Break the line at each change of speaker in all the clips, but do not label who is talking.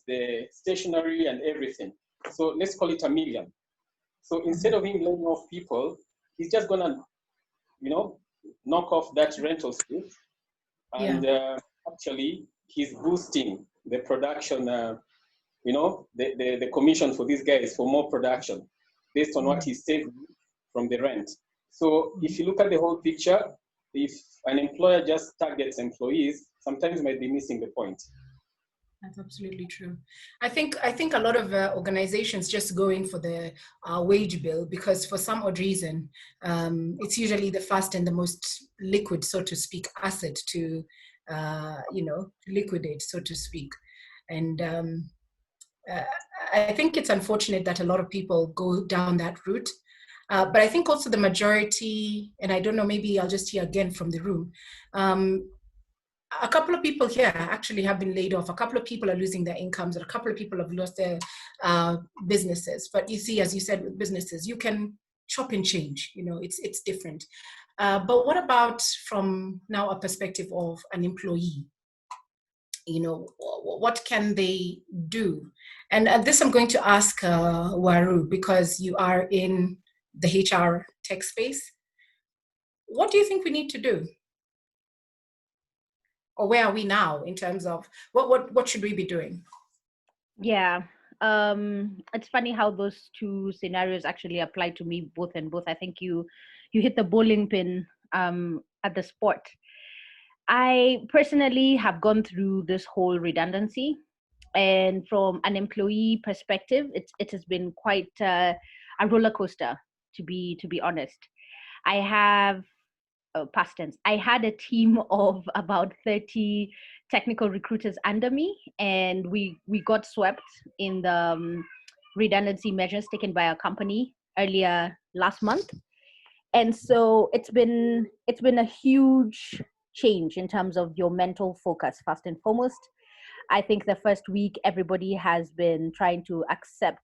the stationery and everything. So let's call it 1 million. So instead of him laying off people, he's just gonna, knock off that rental fee, and actually he's boosting the production, the commission for these guys for more production based on what he's saving from the rent. So if you look at the whole picture, if an employer just targets employees, sometimes might be missing the point.
That's absolutely true. I think a lot of organizations just go in for the wage bill because for some odd reason, it's usually the fast and the most liquid, so to speak, asset to, liquidate, so to speak. And I think it's unfortunate that a lot of people go down that route. But I think also the majority, and I don't know, maybe I'll just hear again from the room, a couple of people here actually have been laid off. A couple of people are losing their incomes, and a couple of people have lost their businesses. But you see, as you said, with businesses, you can chop and change. It's different. But what about from now a perspective of an employee? What can they do? And this I'm going to ask Waru, because you are in the HR tech space. What do you think we need to do? Or where are we now in terms of what should we be doing?
Yeah, it's funny how those two scenarios actually apply to me both and both. I think you hit the bowling pin at the spot. I personally have gone through this whole redundancy, and from an employee perspective, it has been quite a roller coaster, to be honest. I have past tense. I had a team of about 30 technical recruiters under me, and we got swept in the redundancy measures taken by our company earlier last month. And so it's been a huge change in terms of your mental focus, first and foremost. I think the first week everybody has been trying to accept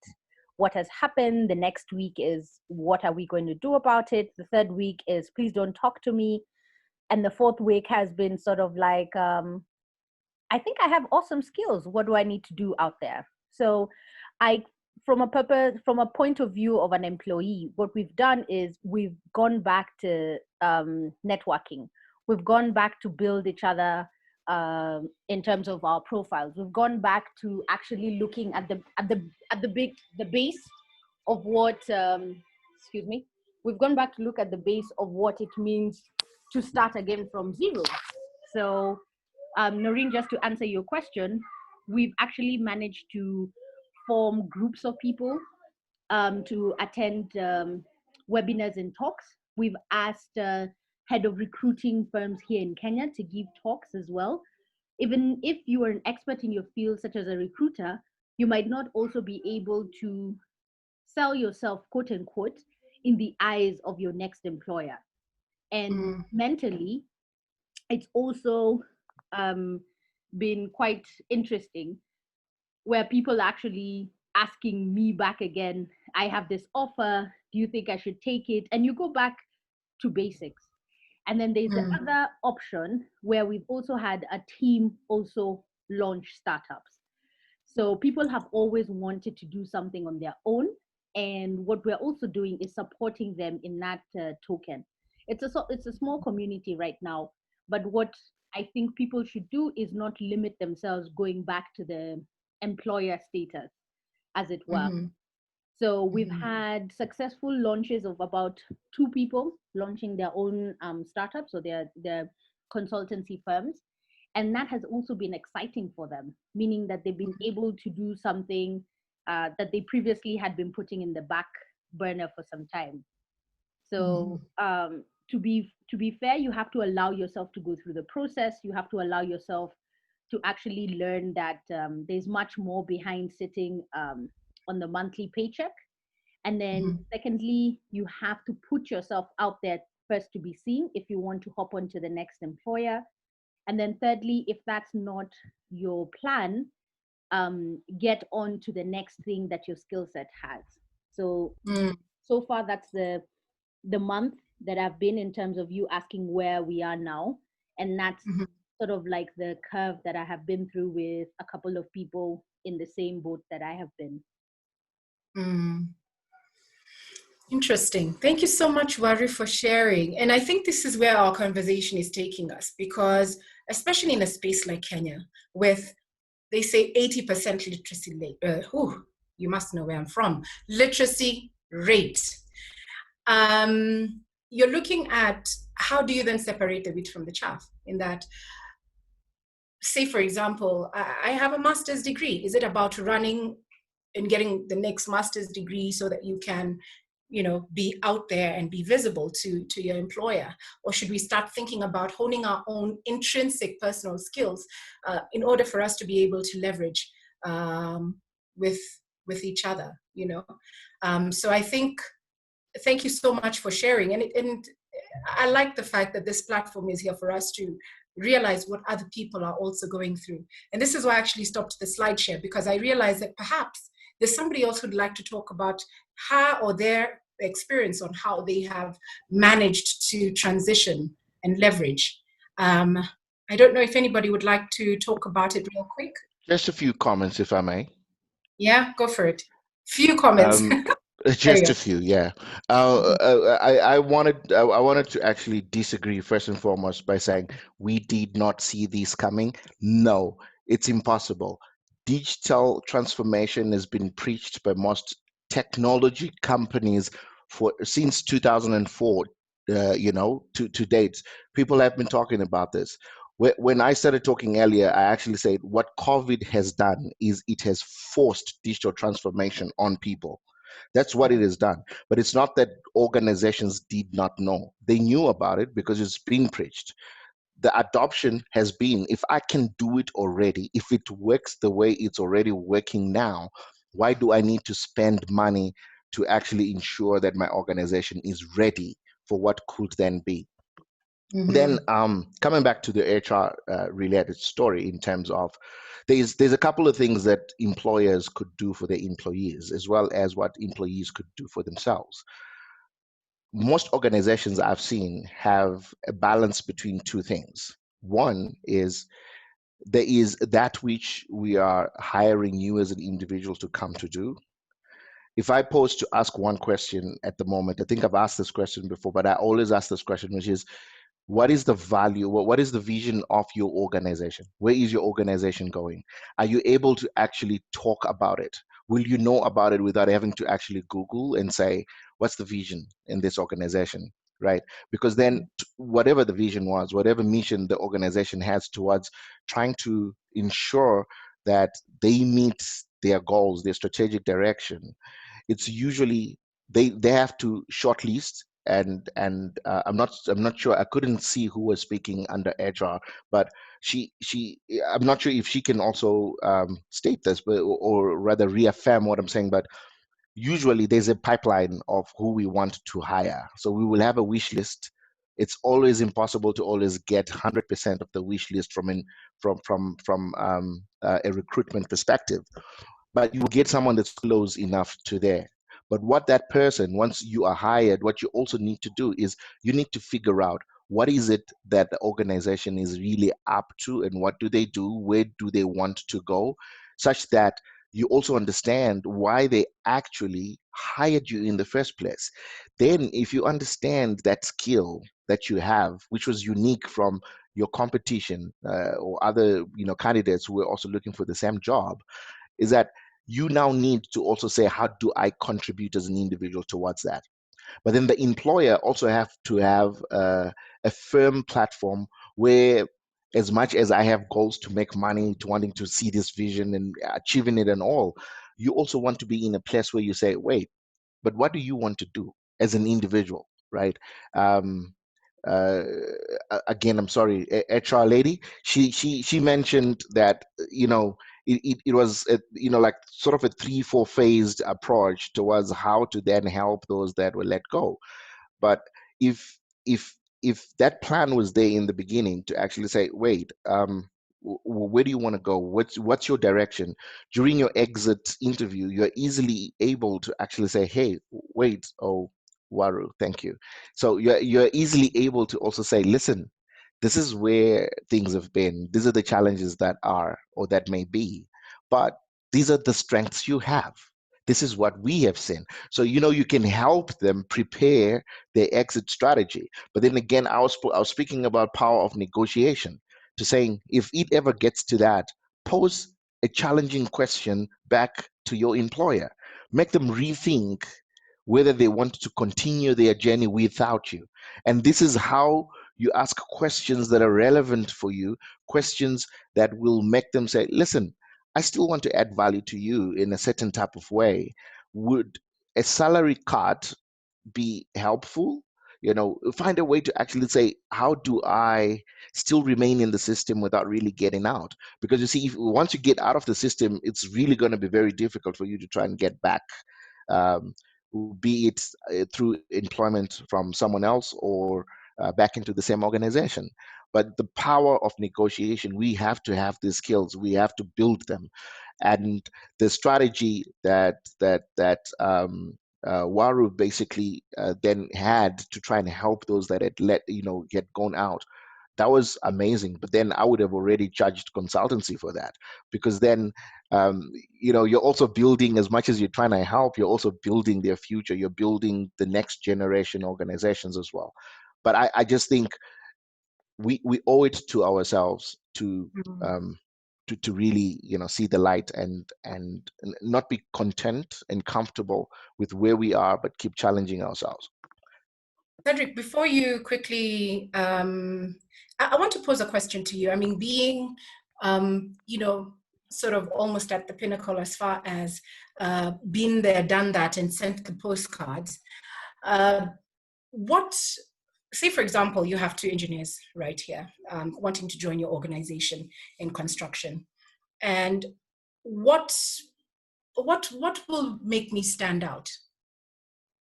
what has happened. The next week is, what are we going to do about it? The third week is, please don't talk to me. And the fourth week has been sort of like, I think I have awesome skills. What do I need to do out there? So from a point of view of an employee, what we've done is we've gone back to networking. We've gone back to build each other in terms of our profiles. We've gone back to actually looking at the base of what we've gone back to look at the base of what it means to start again from zero. So Noreen, just to answer your question, we've actually managed to form groups of people to attend webinars and talks. We've asked head of recruiting firms here in Kenya to give talks as well. Even if you are an expert in your field, such as a recruiter, you might not also be able to sell yourself, quote unquote, in the eyes of your next employer. And mentally, it's also been quite interesting, where people are actually asking me back again, I have this offer, do you think I should take it? And you go back to basics. And then there's the other option where we've also had a team also launch startups. So people have always wanted to do something on their own. And what we're also doing is supporting them in that token. It's a small community right now, but what I think people should do is not limit themselves going back to the employer status, as it were. So we've had successful launches of about 2 people launching their own startups, so their consultancy firms. And that has also been exciting for them, meaning that they've been able to do something that they previously had been putting in the back burner for some time. So to be fair, you have to allow yourself to go through the process. You have to allow yourself to actually learn that there's much more behind sitting on the monthly paycheck. And then secondly, you have to put yourself out there first to be seen if you want to hop onto the next employer. And then thirdly, if that's not your plan, get on to the next thing that your skill set has. So so far, that's the month that I've been in terms of you asking where we are now. And that's sort of like the curve that I have been through with a couple of people in the same boat that I have been.
Mm. Interesting. Thank you so much, Waru, for sharing. And I think this is where our conversation is taking us, because especially in a space like Kenya, with they say 80% literacy rate, you must know where I'm from, literacy rate. You're looking at how do you then separate the wheat from the chaff, in that, say, for example, I have a master's degree. Is it about running and getting the next master's degree so that you can, be out there and be visible to your employer? Or should we start thinking about honing our own intrinsic personal skills in order for us to be able to leverage with each other, So I think, thank you so much for sharing. And I like the fact that this platform is here for us to realize what other people are also going through. And this is why I actually stopped the slide share, because I realized that perhaps there's somebody else who'd like to talk about her or their experience on how they have managed to transition and leverage. I don't know if anybody would like to talk about it real quick.
Just a few comments, if I may.
Yeah, go for it. Few comments.
Just a few, yeah. I wanted to actually disagree first and foremost by saying we did not see these coming. No, it's impossible. Digital transformation has been preached by most technology companies since 2004. To date, people have been talking about this. When I started talking earlier, I actually said what COVID has done is it has forced digital transformation on people. That's what it has done. But it's not that organizations did not know. They knew about it because it's been preached. The adoption has been, if I can do it already, if it works the way it's already working now, why do I need to spend money to actually ensure that my organization is ready for what could then be? Mm-hmm. Then coming back to the HR related story, in terms of there's a couple of things that employers could do for their employees, as well as what employees could do for themselves. Most organizations I've seen have a balance between two things. One is there is that which we are hiring you as an individual to come to do. If I pose to ask one question at the moment, I think I've asked this question before, but I always ask this question, which is, what is the value? What is the vision of your organization? Where is your organization going? Are you able to actually talk about it? Will you know about it without having to actually Google and say, what's the vision in this organization, right? Because then whatever the vision was, whatever mission the organization has towards trying to ensure that they meet their goals, their strategic direction, it's usually they have to shortlist. And I'm not sure. I couldn't see who was speaking under HR, but she I'm not sure if she can also state this, but or rather reaffirm what I'm saying. But usually there's a pipeline of who we want to hire. So we will have a wish list. It's always impossible to always get 100% of the wish list from a recruitment perspective, but you will get someone that's close enough to there. But what that person, once you are hired, what you also need to do is you need to figure out what is it that the organization is really up to, and what do they do, where do they want to go, such that you also understand why they actually hired you in the first place. Then if you understand that skill that you have, which was unique from your competition or other candidates who were also looking for the same job, is that you now need to also say, how do I contribute as an individual towards that? But then the employer also have to have a firm platform where, as much as I have goals to make money, to wanting to see this vision and achieving it and all, you also want to be in a place where you say, wait, but what do you want to do as an individual, right? Uh, Again, I'm sorry, HR lady, she mentioned that it was like sort of a 3-4 phased approach towards how to then help those that were let go. But if that plan was there in the beginning to actually say, wait, where do you want to go? What's your direction? During your exit interview, you're easily able to actually say, hey, wait, oh, Waru, thank you. So you're easily able to also say, listen, this is where things have been. These are the challenges that are, or that may be. But These are the strengths you have. This is what we have seen. So, you can help them prepare their exit strategy. But then again, I was speaking about power of negotiation, to saying, if it ever gets to that, pose a challenging question back to your employer. Make them rethink whether they want to continue their journey without you. And this is how you ask questions that are relevant for you, questions that will make them say, listen, I still want to add value to you in a certain type of way. Would a salary cut be helpful? Find a way to actually say, how do I still remain in the system without really getting out? Because you see, once you get out of the system, it's really going to be very difficult for you to try and get back, um, be it through employment from someone else or back into the same organization. But the power of negotiation, we have to have these skills. We have to build them, and the strategy that Waru basically then had to try and help those that had get gone out. That was amazing. But then I would have already charged consultancy for that, because then you're also building, as much as you're trying to help, you're also building their future. You're building the next generation organizations as well. But I just think we owe it to ourselves to to really see the light and not be content and comfortable with where we are, but keep challenging ourselves.
Cedric, before you quickly, I want to pose a question to you. I mean, being, sort of almost at the pinnacle as far as been there, done that, and sent the postcards. Say, for example, you have 2 engineers right here wanting to join your organization in construction. And what will make me stand out?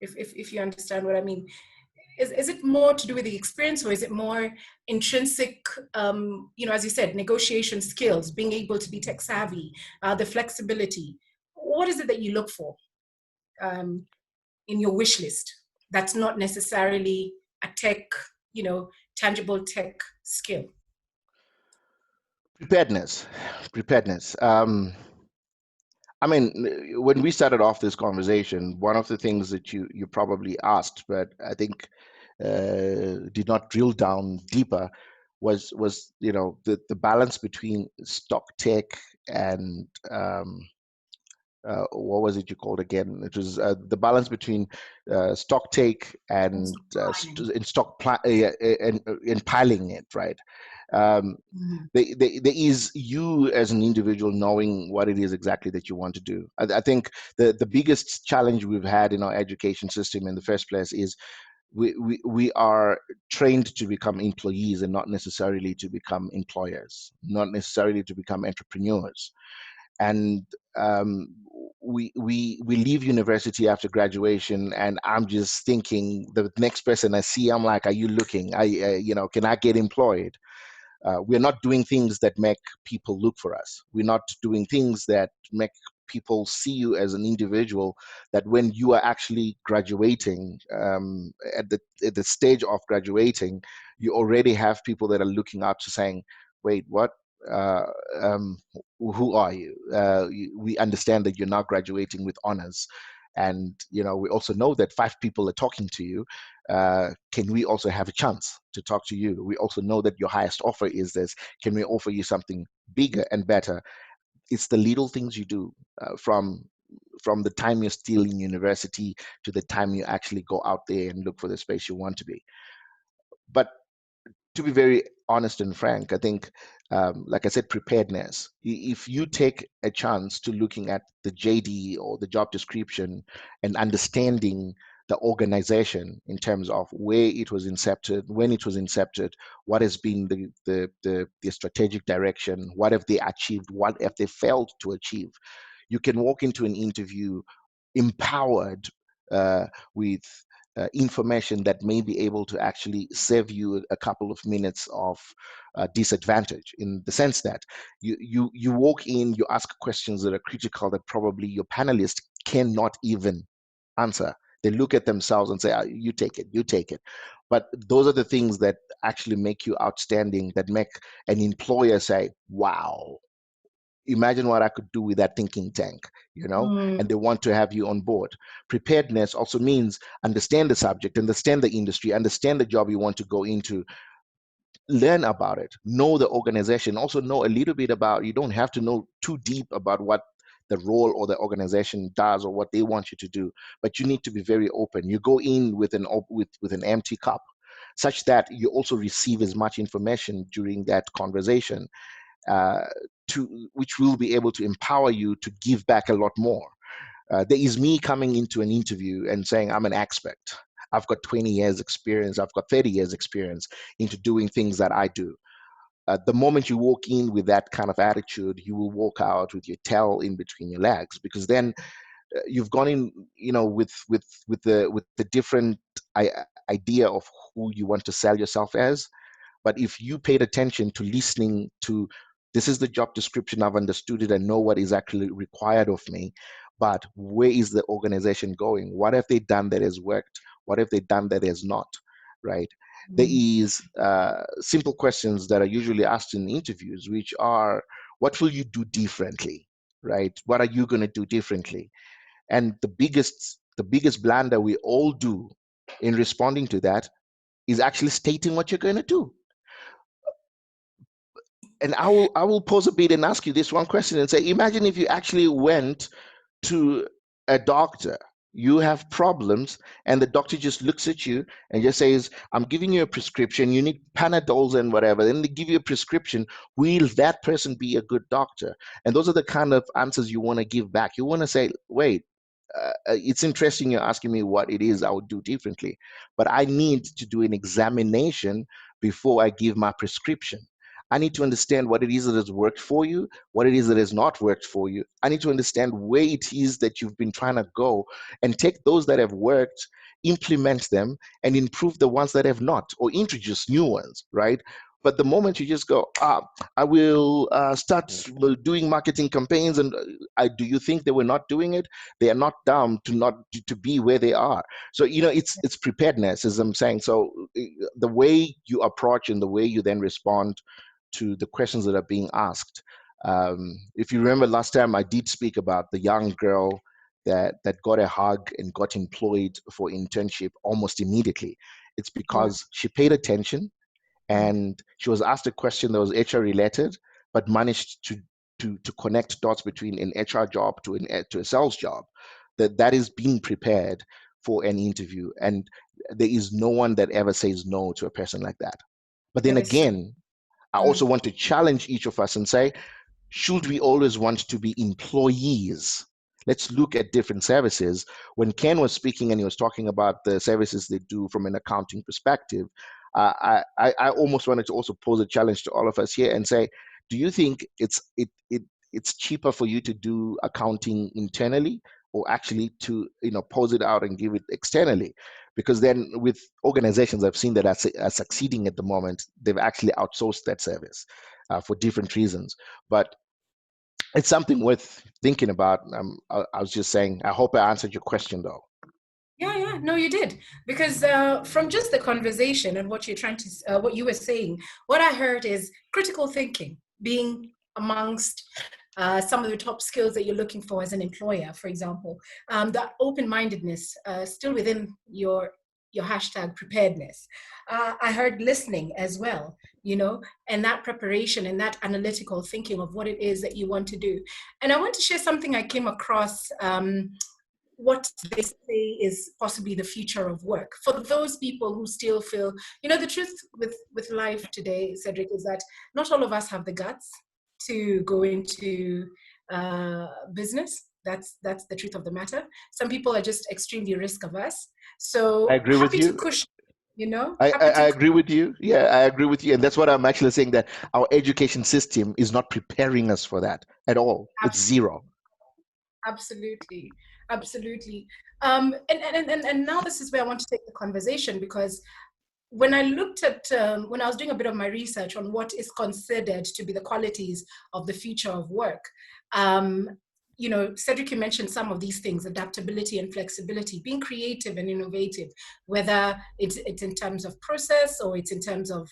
If you understand what I mean. Is it more to do with the experience, or is it more intrinsic, as you said, negotiation skills, being able to be tech savvy, the flexibility? What is it that you look for in your wish list that's not necessarily a tech, tangible tech skill?
Preparedness. I mean, when we started off this conversation, one of the things that you probably asked, but I think did not drill down deeper, was the balance between stock tech and what was it you called again? It was the balance between stock take and and piling it, right? There is you as an individual knowing what it is exactly that you want to do. I think the biggest challenge we've had in our education system in the first place is we are trained to become employees and not necessarily to become employers, not necessarily to become entrepreneurs. And we leave university after graduation, and I'm just thinking, the next person I see, I'm like, are you looking? Can I get employed? We're not doing things that make people look for us. We're not doing things that make people see you as an individual, that when you are actually graduating, at the stage of graduating, you already have people that are looking up to saying, wait, what? Who are you? We understand that you're now graduating with honors. And we also know that 5 people are talking to you. Can we also have a chance to talk to you? We also know that your highest offer is this. Can we offer you something bigger and better? It's the little things you do from the time you're still in university to the time you actually go out there and look for the space you want to be. But to be very honest and frank, I think, like I said, preparedness. If you take a chance to looking at the JD or the job description and understanding the organization in terms of where it was incepted, when it was incepted, what has been the strategic direction, what have they achieved, what have they failed to achieve, you can walk into an interview empowered with information that may be able to actually save you a couple of minutes of disadvantage, in the sense that you walk in, you ask questions that are critical that probably your panelists cannot even answer. They look at themselves and say, you take it. But those are the things that actually make you outstanding, that make an employer say, wow, imagine what I could do with that thinking tank, you know, and they want to have you on board. Preparedness also means understand the subject, understand the industry, understand the job you want to go into, learn about it, know the organization, also know a little bit about, you don't have to know too deep about what the role or the organization does or what they want you to do, but you need to be very open. You go in with an empty cup, such that you also receive as much information during that conversation, uh, which will be able to empower you to give back a lot more. There is me coming into an interview and saying I'm an expert. I've got 20 years experience. I've got 30 years experience into doing things that I do. The moment you walk in with that kind of attitude, you will walk out with your tail in between your legs, because then you've gone in, you know, with the different idea of who you want to sell yourself as. But if you paid attention to listening to, this is the job description, I've understood it and know what is actually required of me, but where is the organization going? What have they done that has worked? What have they done that has not, right? There is simple questions that are usually asked in interviews, which are, what will you do differently, right? What are you going to do differently? And the biggest blunder we all do in responding to that is actually stating what you're going to do. And I will pause a bit and ask you this one question and say, imagine if you actually went to a doctor, you have problems, and the doctor just looks at you and just says, I'm giving you a prescription, you need Panadols and whatever, then they give you a prescription. Will that person be a good doctor? And those are the kind of answers you want to give back. You want to say, wait, it's interesting you're asking me what it is I would do differently, but I need to do an examination before I give my prescription. I need to understand what it is that has worked for you, what it is that has not worked for you. I need to understand where it is that you've been trying to go, and take those that have worked, implement them, and improve the ones that have not, or introduce new ones, right? But the moment you just go, I will start doing marketing campaigns, and do you think they were not doing it? They are not dumb to be where they are. So, you know, it's preparedness, as I'm saying. So the way you approach and the way you then respond to the questions that are being asked. If you remember last time, I did speak about the young girl that got a hug and got employed for internship almost immediately. It's because she paid attention, and she was asked a question that was HR related, but managed to connect dots between an HR job to a sales job. That is being prepared for an interview, and there is no one that ever says no to a person like that. But then again, I also want to challenge each of us and say, should we always want to be employees? Let's look at different services. When Ken was speaking and he was talking about the services they do from an accounting perspective, I almost wanted to also pose a challenge to all of us here and say, do you think it's cheaper for you to do accounting internally, or actually to, you know, pose it out and give it externally? Because then with organizations I've seen that are succeeding at the moment, they've actually outsourced that service for different reasons. But it's something worth thinking about. I was just saying, I hope I answered your question though.
Yeah, no, you did. Because from just the conversation and what you're trying to, what you were saying, what I heard is critical thinking being amongst some of the top skills that you're looking for as an employer, for example. The open-mindedness still within your hashtag preparedness. I heard listening as well, you know, and that preparation and that analytical thinking of what it is that you want to do. And I want to share something I came across, what they say is possibly the future of work. For those people who still feel, you know, the truth with life today, Cedric, is that not all of us have the guts to go into business. That's the truth of the matter. Some people are just extremely risk averse. So
I agree with you.
To cushion, you know.
I agree with you. Yeah, I agree with you. And that's what I'm actually saying, that our education system is not preparing us for that at all. Absolutely. It's zero.
Absolutely. And now this is where I want to take the conversation, because when I looked at, when I was doing a bit of my research on what is considered to be the qualities of the future of work, you know, Cedric, you mentioned some of these things: adaptability and flexibility, being creative and innovative, whether it's in terms of process or it's in terms of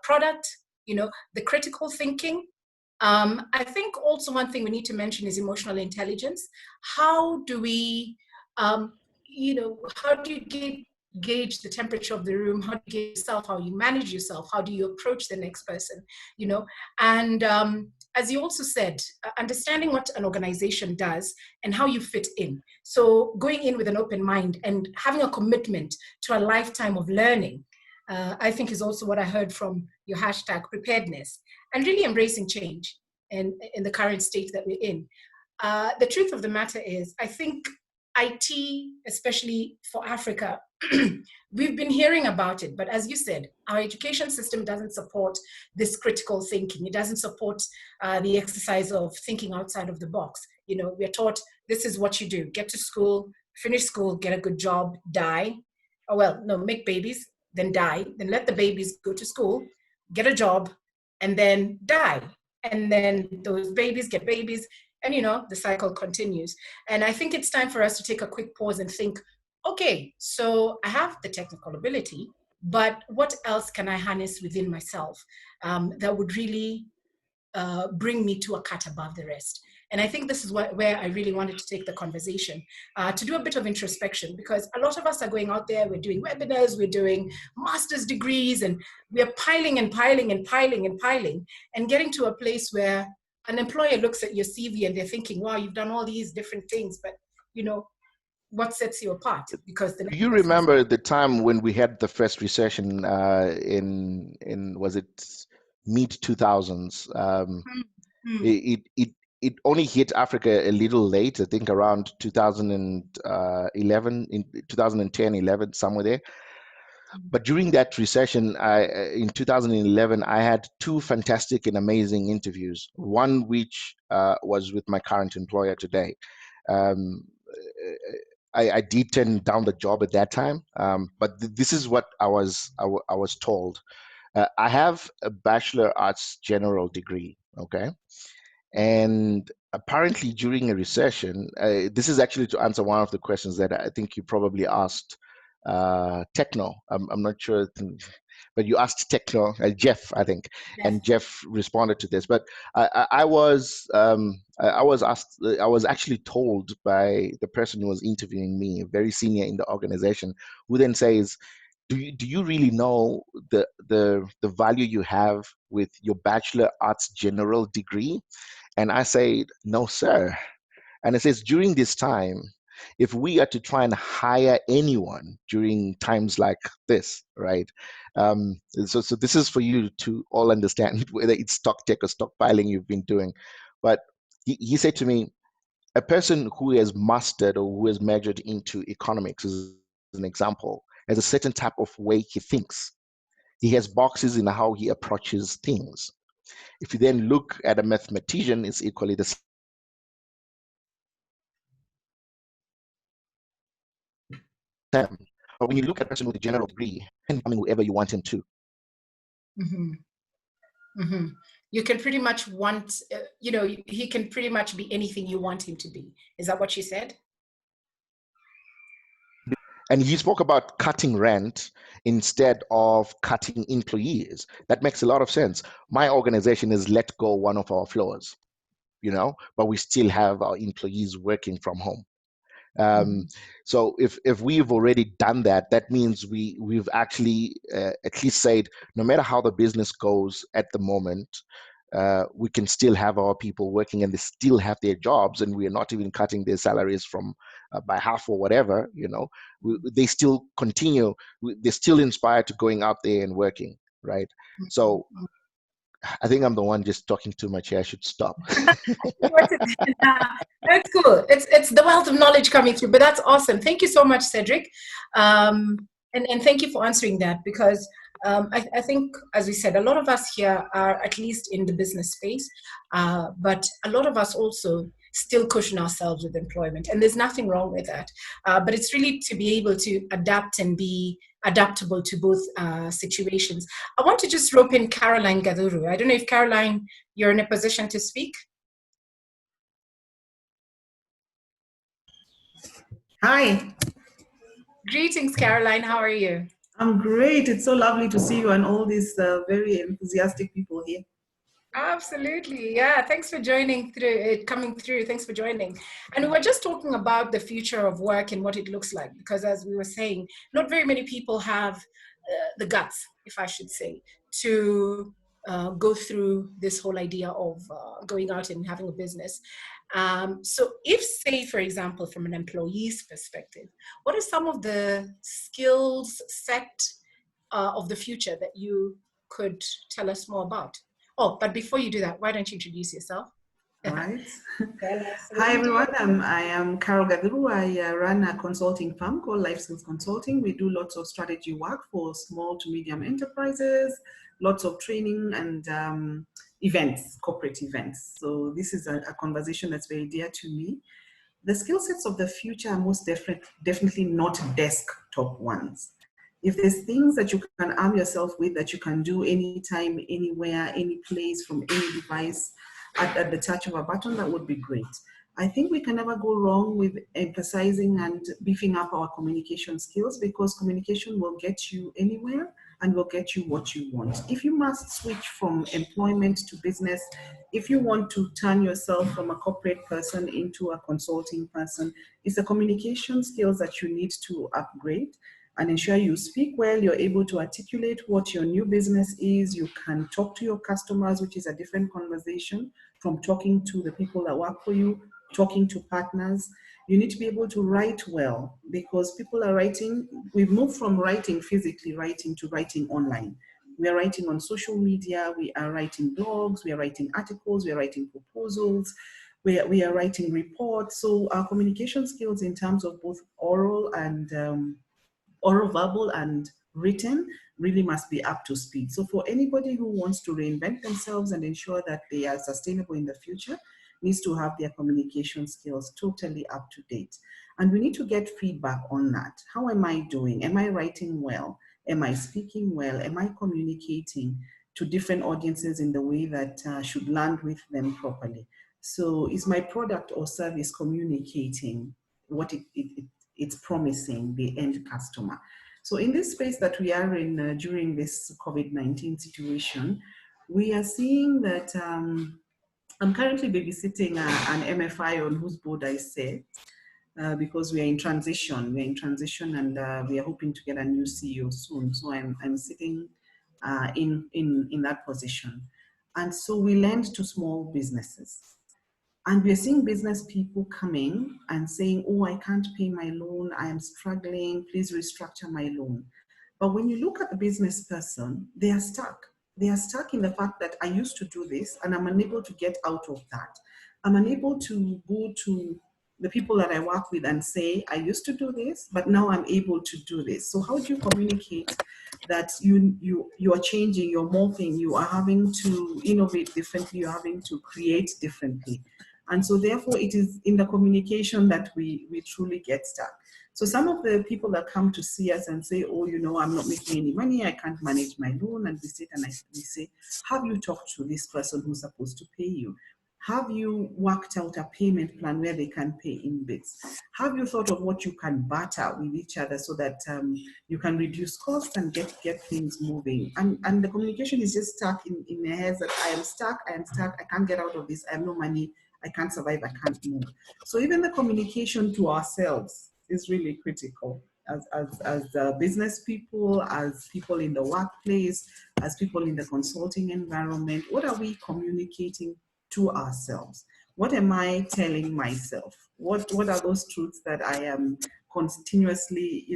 product, you know, the critical thinking, I think also one thing we need to mention is emotional intelligence. How do we, how do you gauge the temperature of the room? How do you gauge yourself? How you manage yourself? How do you approach the next person? And as you also said, understanding what an organization does and how you fit in. So going in with an open mind and having a commitment to a lifetime of learning, I think is also what I heard from your hashtag preparedness, and really embracing change in the current state that we're in. The truth of the matter is, I think IT, especially for Africa, we've been hearing about it, but as you said, our education system doesn't support this critical thinking. It doesn't support the exercise of thinking outside of the box. We're taught this is what you do: get to school, finish school, get a good job, die. Oh, well, no, make babies, then die, then let the babies go to school, get a job, and then die. And then those babies get babies, and the cycle continues. And I think it's time for us to take a quick pause and think, okay, so I have the technical ability, but what else can I harness within myself that would really bring me to a cut above the rest? And I think this is where I really wanted to take the conversation, to do a bit of introspection, because a lot of us are going out there, we're doing webinars, we're doing master's degrees, and we're piling and piling and piling and piling, and getting to a place where an employer looks at your CV and they're thinking, wow, you've done all these different things, but what sets you apart? Because the
you remember the time when we had the first recession in was it mid 2000s? It only hit Africa a little late, I think around 2011, in 2010, 11, somewhere there. But during that recession, in 2011, I had two fantastic and amazing interviews. One which was with my current employer today. I did turn down the job at that time, but this is what I was told. I have a Bachelor Arts General degree, okay? And apparently during a recession, this is actually to answer one of the questions that I think you probably asked Techno. I'm not sure, but you asked Techno, Jeff, I think, yes. And Jeff responded to this. But I was asked, I was actually told by the person who was interviewing me, very senior in the organization, who then says, do you really know the value you have with your Bachelor Arts General degree? And I said, no, sir. And it says, during this time, if we are to try and hire anyone during times like this, right? So this is for you to all understand, whether it's stock tech or stockpiling you've been doing. But he said to me, a person who has mastered or who has majored into economics, as an example, has a certain type of way he thinks. He has boxes in how he approaches things. If you then look at a mathematician, it's equally the same. But when you look at a person with a general degree, he can become whoever you want him to.
Mm-hmm. Mm-hmm. You can pretty much he can pretty much be anything you want him to be. Is that what you said?
And he spoke about cutting rent instead of cutting employees. That makes a lot of sense. My organization has let go one of our floors, but we still have our employees working from home. So if we've already done that, that means we've actually at least said, no matter how the business goes at the moment, we can still have our people working and they still have their jobs, and we are not even cutting their salaries from by half or whatever. They still continue. They're still inspired to going out there and working, right? So I think I'm the one just talking too much here. I should stop.
That's cool. It's the wealth of knowledge coming through, but that's awesome. Thank you so much, Cedric. And thank you for answering that, because I think, as we said, a lot of us here are at least in the business space, but a lot of us also still cushion ourselves with employment, and there's nothing wrong with that. But it's really to be able to adapt and be adaptable to both situations. I want to just rope in Caroline Gaduru. I don't know if, Caroline, you're in a position to speak.
Hi.
Greetings, Caroline. How are you?
I'm great. It's so lovely to see you and all these very enthusiastic people here.
Absolutely. Yeah. Thanks for joining through, coming through. Thanks for joining. And we were just talking about the future of work and what it looks like, because as we were saying, not very many people have the guts, if I should say, to go through this whole idea of going out and having a business. So if, say, for example, from an employee's perspective, what are some of the skills set of the future that you could tell us more about? Oh, but before you do that, why don't you introduce yourself?
All right.
Tell us
Hi,
what you do.
everyone. I am Carol Gaduru. I run a consulting firm called Life Skills Consulting. We do lots of strategy work for small to medium enterprises, lots of training and events, corporate events. So this is a conversation that's very dear to me. The skill sets of the future are most definitely not desktop ones. If there's things that you can arm yourself with that you can do anytime, anywhere, any place, from any device at the touch of a button, that would be great. I think we can never go wrong with emphasizing and beefing up our communication skills, because communication will get you anywhere and will get you what you want. If you must switch from employment to business, if you want to turn yourself from a corporate person into a consulting person, it's the communication skills that you need to upgrade and ensure you speak well, you're able to articulate what your new business is, you can talk to your customers, which is a different conversation from talking to the people that work for you, talking to partners. You need to be able to write well, because people are writing, we've moved from writing physically writing to writing online. We are writing on social media, we are writing blogs, we are writing articles, we are writing proposals, we are writing reports. So our communication skills in terms of both oral, verbal and written really must be up to speed. So for anybody who wants to reinvent themselves and ensure that they are sustainable in the future, needs to have their communication skills totally up to date. And we need to get feedback on that. How am I doing? Am I writing well? Am I speaking well? Am I communicating to different audiences in the way that should land with them properly? So is my product or service communicating what it's promising the end customer? So in this space that we are in during this COVID-19 situation, we are seeing that I'm currently babysitting an MFI on whose board I sit because we are in transition. We're in transition and we are hoping to get a new CEO soon. So I'm sitting in that position. And so we lend to small businesses. And we're seeing business people coming and saying, oh, I can't pay my loan, I am struggling, please restructure my loan. But when you look at the business person, they are stuck. They are stuck in the fact that I used to do this and I'm unable to get out of that. I'm unable to go to the people that I work with and say, I used to do this, but now I'm able to do this. So how do you communicate that you are changing, you're morphing, you are having to innovate differently, you're having to create differently? And so therefore it is in the communication that we truly get stuck. So some of the people that come to see us and say, oh, I'm not making any money, I can't manage my loan. And we sit and we say, have you talked to this person who's supposed to pay you? Have you worked out a payment plan where they can pay in bits? Have you thought of what you can barter with each other so that you can reduce costs and get things moving? And the communication is just stuck in their heads that I am stuck, I can't get out of this, I have no money, I can't survive, I can't move. So even the communication to ourselves is really critical as business people, as people in the workplace, as people in the consulting environment. What are we communicating to ourselves? What am I telling myself? What are those truths that I am continuously,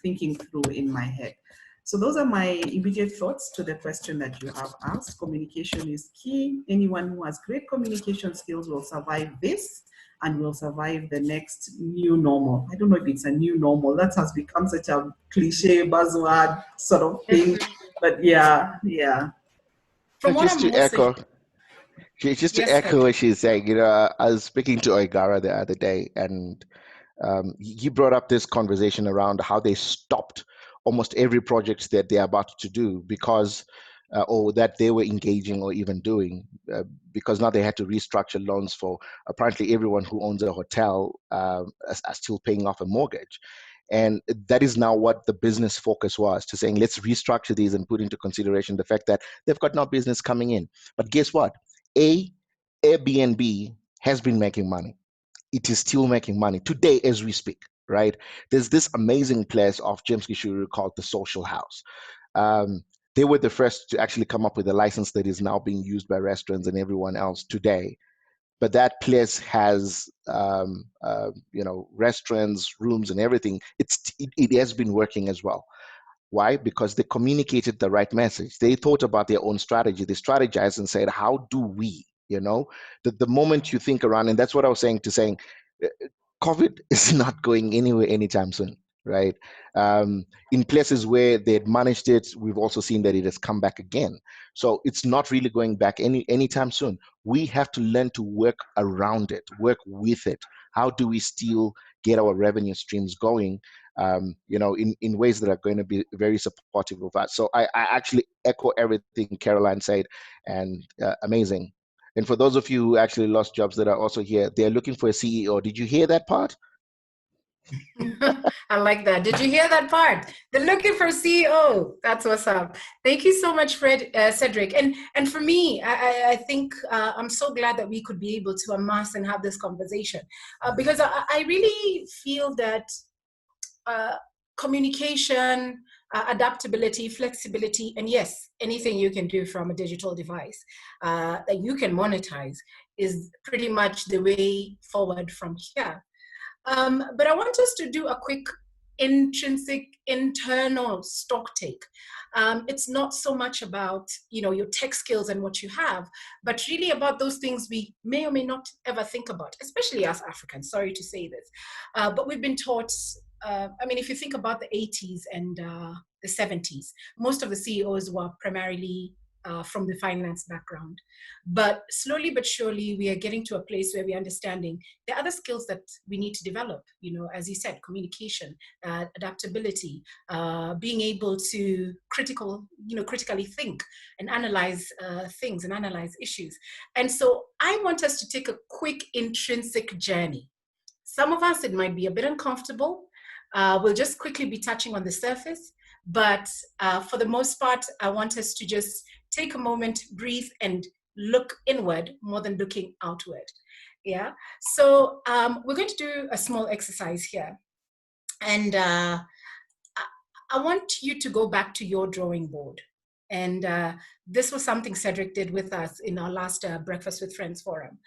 thinking through in my head? So those are my immediate thoughts to the question that you have asked. Communication is key. Anyone who has great communication skills will survive this and will survive the next new normal. I don't know if it's a new normal. That has become such a cliche buzzword sort of thing. But yeah.
From what
Just
I'm
to echo,
Yes,
to echo what she's saying, I was speaking to Oigara the other day, and he brought up this conversation around how they stopped almost every project that they're about to do because, or that they were engaging or even doing, because now they had to restructure loans for apparently everyone who owns a hotel are still paying off a mortgage. And that is now what the business focus was, to saying, let's restructure these and put into consideration the fact that they've got no business coming in. But guess what? Airbnb has been making money. It is still making money today as we speak, right? There's this amazing place off James Gishuru called the Social House. They were the first to actually come up with a license that is now being used by restaurants and everyone else today. But that place has, restaurants, rooms, and everything. It has been working as well. Why? Because they communicated the right message. They thought about their own strategy. They strategized and said, how do we, the moment you think around, and that's what I was saying, COVID is not going anywhere anytime soon, right? In places where they'd managed it, we've also seen that it has come back again. So it's not really going back anytime soon. We have to learn to work around it, work with it. How do we still get our revenue streams going, in ways that are going to be very supportive of us? So I actually echo everything Caroline said, and amazing. And for those of you who actually lost jobs that are also here, they're looking for a CEO. Did you hear that part?
I like that. Did you hear that part? They're looking for a CEO. That's what's up. Thank you so much, Cedric. And for me, I think I'm so glad that we could be able to amass and have this conversation, because I really feel that communication, adaptability, flexibility, and yes, anything you can do from a digital device that you can monetize is pretty much the way forward from here. But I want us to do a quick intrinsic internal stock take. It's not so much about your tech skills and what you have, but really about those things we may or may not ever think about, especially as Africans. Sorry to say this, but we've been taught. If you think about the 80s and the 70s, most of the CEOs were primarily from the finance background. But slowly but surely, we are getting to a place where we're understanding the other skills that we need to develop, as you said, communication, adaptability, being able to critically think and analyze things and analyze issues. And so I want us to take a quick intrinsic journey. Some of us, it might be a bit uncomfortable. We'll just quickly be touching on the surface, but for the most part, I want us to just take a moment, breathe, and look inward more than looking outward. Yeah. So we're going to do a small exercise here, and I want you to go back to your drawing board. And this was something Cedric did with us in our last Breakfast with Friends forum,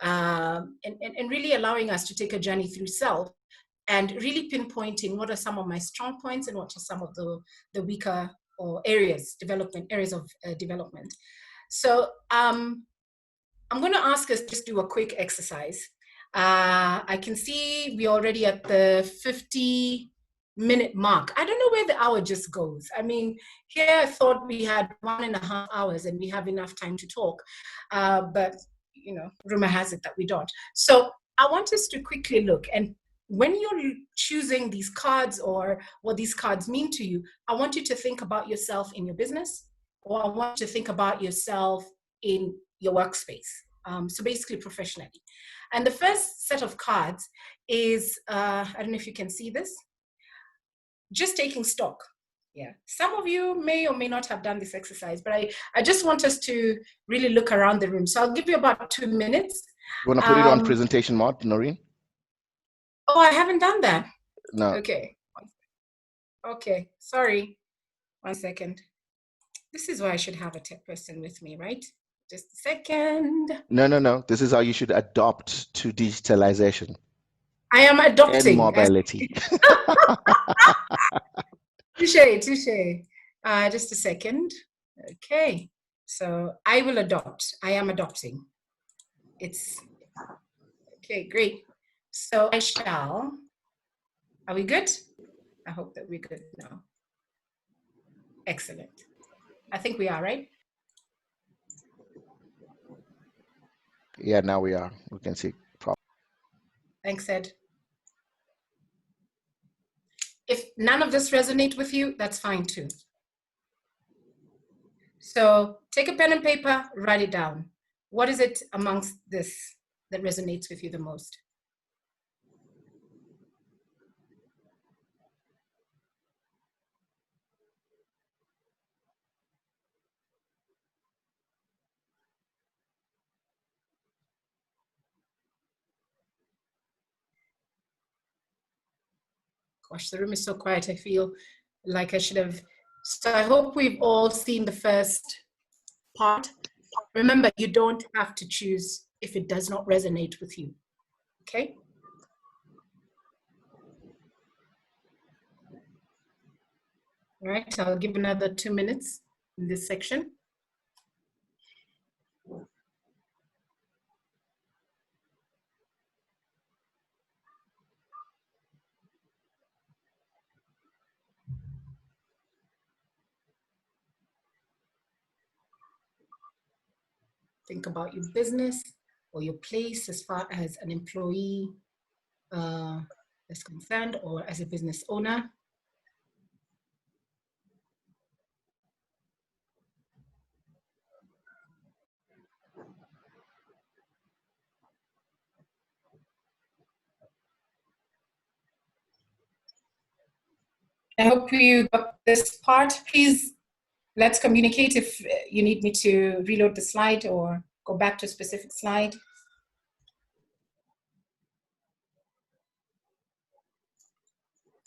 and really allowing us to take a journey through self, and really pinpointing what are some of my strong points and what are some of the weaker or areas of development. So I'm going to ask us just do a quick exercise. I can see we're already at the 50-minute mark. I don't know where the hour just goes. Here I thought we had 1.5 hours and we have enough time to talk, but rumor has it that we don't. So I want us to quickly look, and when you're choosing these cards or what these cards mean to you, I want you to think about yourself in your business, or I want you to think about yourself in your workspace. So basically professionally. And the first set of cards is, I don't know if you can see this, just taking stock. Yeah. Some of you may or may not have done this exercise, but I just want us to really look around the room. So I'll give you about 2 minutes.
You want to put it on presentation mode, Noreen?
Oh, I haven't done that.
No.
Okay. Okay. Sorry. 1 second. This is why I should have a tech person with me, right? Just a second.
No. This is how you should adopt to digitalization.
I am adopting.
And mobility.
Touche. Just a second. Okay. So I will adopt. I am adopting. It's okay. Great. So I shall. Are we good? I hope that we're good now. Excellent. I think we are, right?
Yeah, now we are. We can see.
Thanks, Ed. If none of this resonates with you, that's fine too. So take a pen and paper, write it down. What is it amongst this that resonates with you the most? Gosh, the room is so quiet. I feel like I should have. So I hope we've all seen the first part. Remember, you don't have to choose if it does not resonate with you. Okay? All right, I'll give another 2 minutes in this section. Think about your business or your place as far as an employee is concerned, or as a business owner. I hope you got this part. Please, let's communicate if you need me to reload the slide or go back to a specific slide.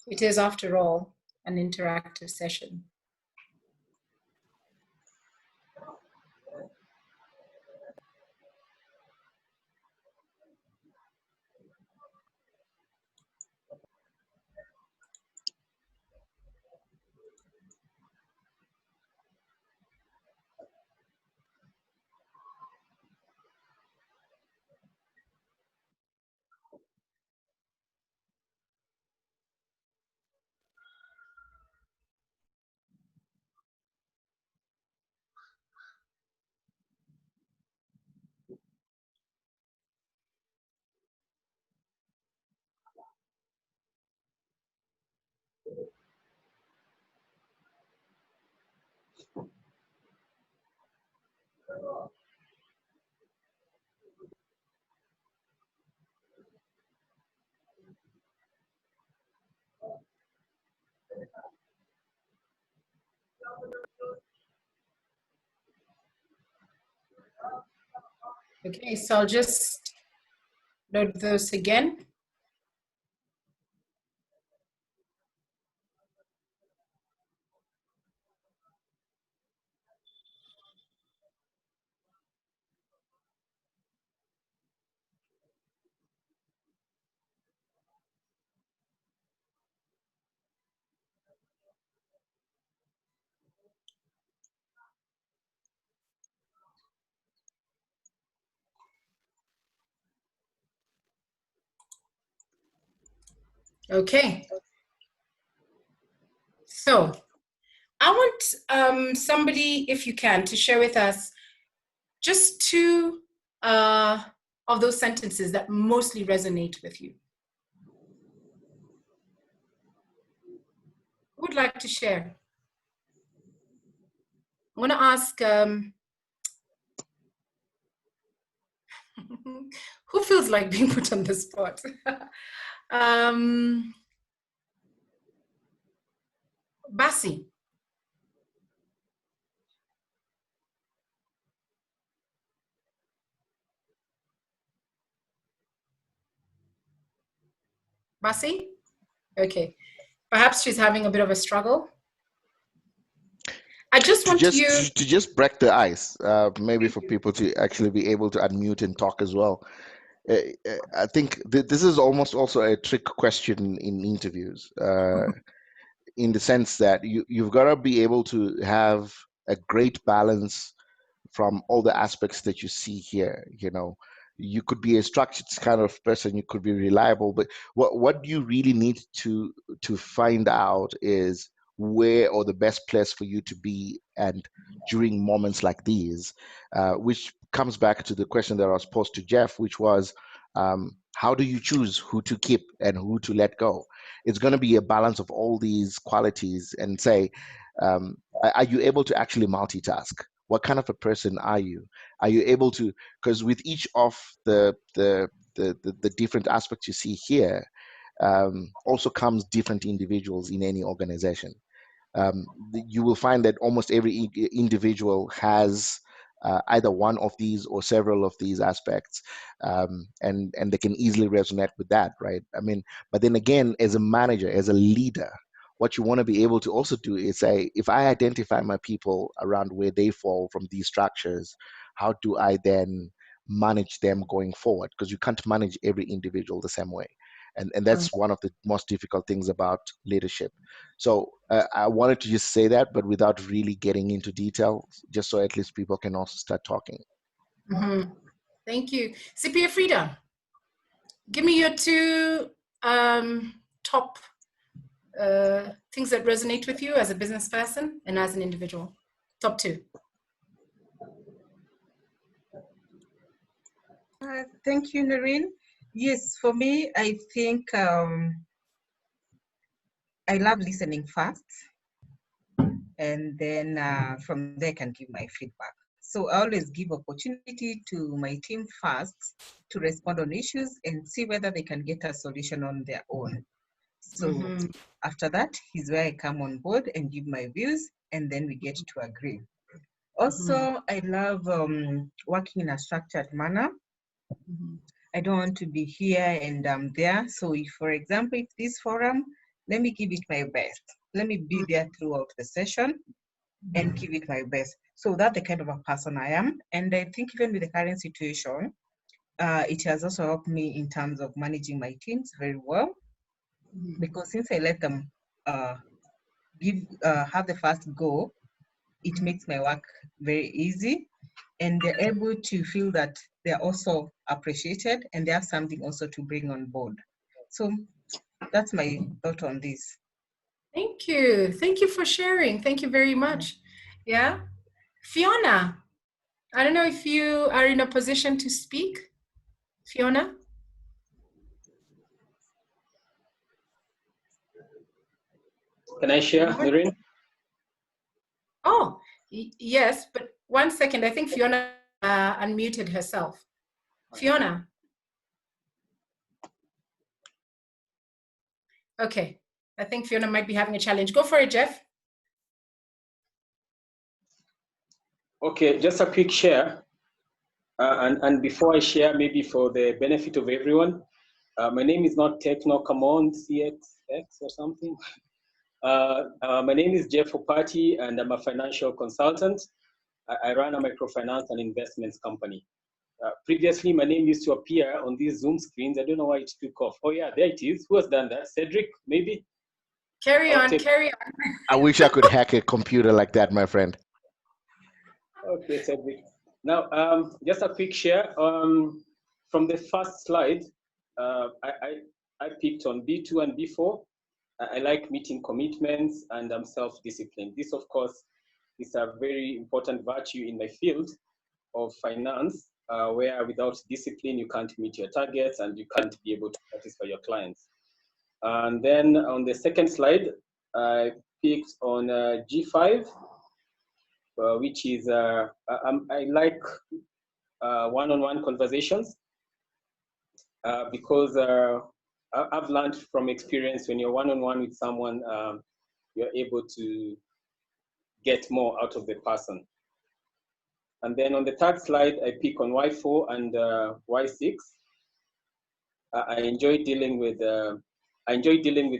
It is, after all, an interactive session. Okay, so I'll just load those again. Okay. So I want somebody, if you can, to share with us just two of those sentences that mostly resonate with you. Who would like to share? I want to ask, who feels like being put on the spot? Basi. Basi? Okay. Perhaps she's having a bit of a struggle. I just want you
to just break the ice, maybe for people to actually be able to unmute and talk as well. I think this is almost also a trick question in interviews, in the sense that you've got to be able to have a great balance from all the aspects that you see here. You know, you could be a structured kind of person, you could be reliable, but what you really need to find out is where, or the best place for you to be, and during moments like these, which comes back to the question that I was posed to Jeff, which was, how do you choose who to keep and who to let go? It's going to be a balance of all these qualities, and say, are you able to actually multitask? What kind of a person are you? Are you able to, because with each of the different aspects you see here, also comes different individuals in any organization. You will find that almost every individual has either one of these or several of these aspects, and they can easily resonate with that, right? I mean, but then again, as a manager, as a leader, what you want to be able to also do is say, if I identify my people around where they fall from these structures, how do I then manage them going forward? Because you can't manage every individual the same way. And that's one of the most difficult things about leadership. So I wanted to just say that, but without really getting into detail, just so at least people can also start talking.
Mm-hmm. Thank you. Sipia Frida, give me your two top things that resonate with you as a business person and as an individual. Top two.
Thank you, Noreen. Yes, for me, I think I love listening first, and then from there I can give my feedback. So I always give opportunity to my team first to respond on issues and see whether they can get a solution on their own. So after that is where I come on board and give my views, and then we get to agree. Also, I love working in a structured manner. I don't want to be here and there. So if, for example, if this forum, let me give it my best. Let me be there throughout the session and give it my best. So that's the kind of a person I am. And I think even with the current situation, it has also helped me in terms of managing my teams very well. Because since I let them have the first go, it makes my work very easy. And they're able to feel that they're also appreciated and they have something also to bring on board. So that's my thought on this.
Thank you. Thank you for sharing. Thank you very much. Yeah. Fiona, I don't know if you are in a position to speak. Fiona?
Can I share, Noreen?
Oh, yes, but 1 second. I think Fiona unmuted herself. Fiona. Okay. I think Fiona might be having a challenge. Go for it, Jeff.
Okay, just a quick share. And before I share, maybe for the benefit of everyone, my name is not Techno, come on, CXX or something. My name is Jeff Opati, and I'm a financial consultant. I run a microfinance and investments company. Previously, my name used to appear on these Zoom screens. I don't know why it took off. Oh yeah, there it is. Who has done that? Cedric, maybe?
Carry on, carry on.
I wish I could hack a computer like that, my friend.
Okay, Cedric. Now, just a quick share. From the first slide, I picked on B2 and B4. I like meeting commitments and I'm self-disciplined. This, of course, is a very important virtue in my field of finance, where without discipline, you can't meet your targets and you can't be able to satisfy your clients. And then on the second slide, I picked on G5, which is, I like one-on-one conversations because I've learned from experience when you're one-on-one with someone, you're able to get more out of the person. And then on the third slide, I pick on Y4 and Y6. I enjoy dealing with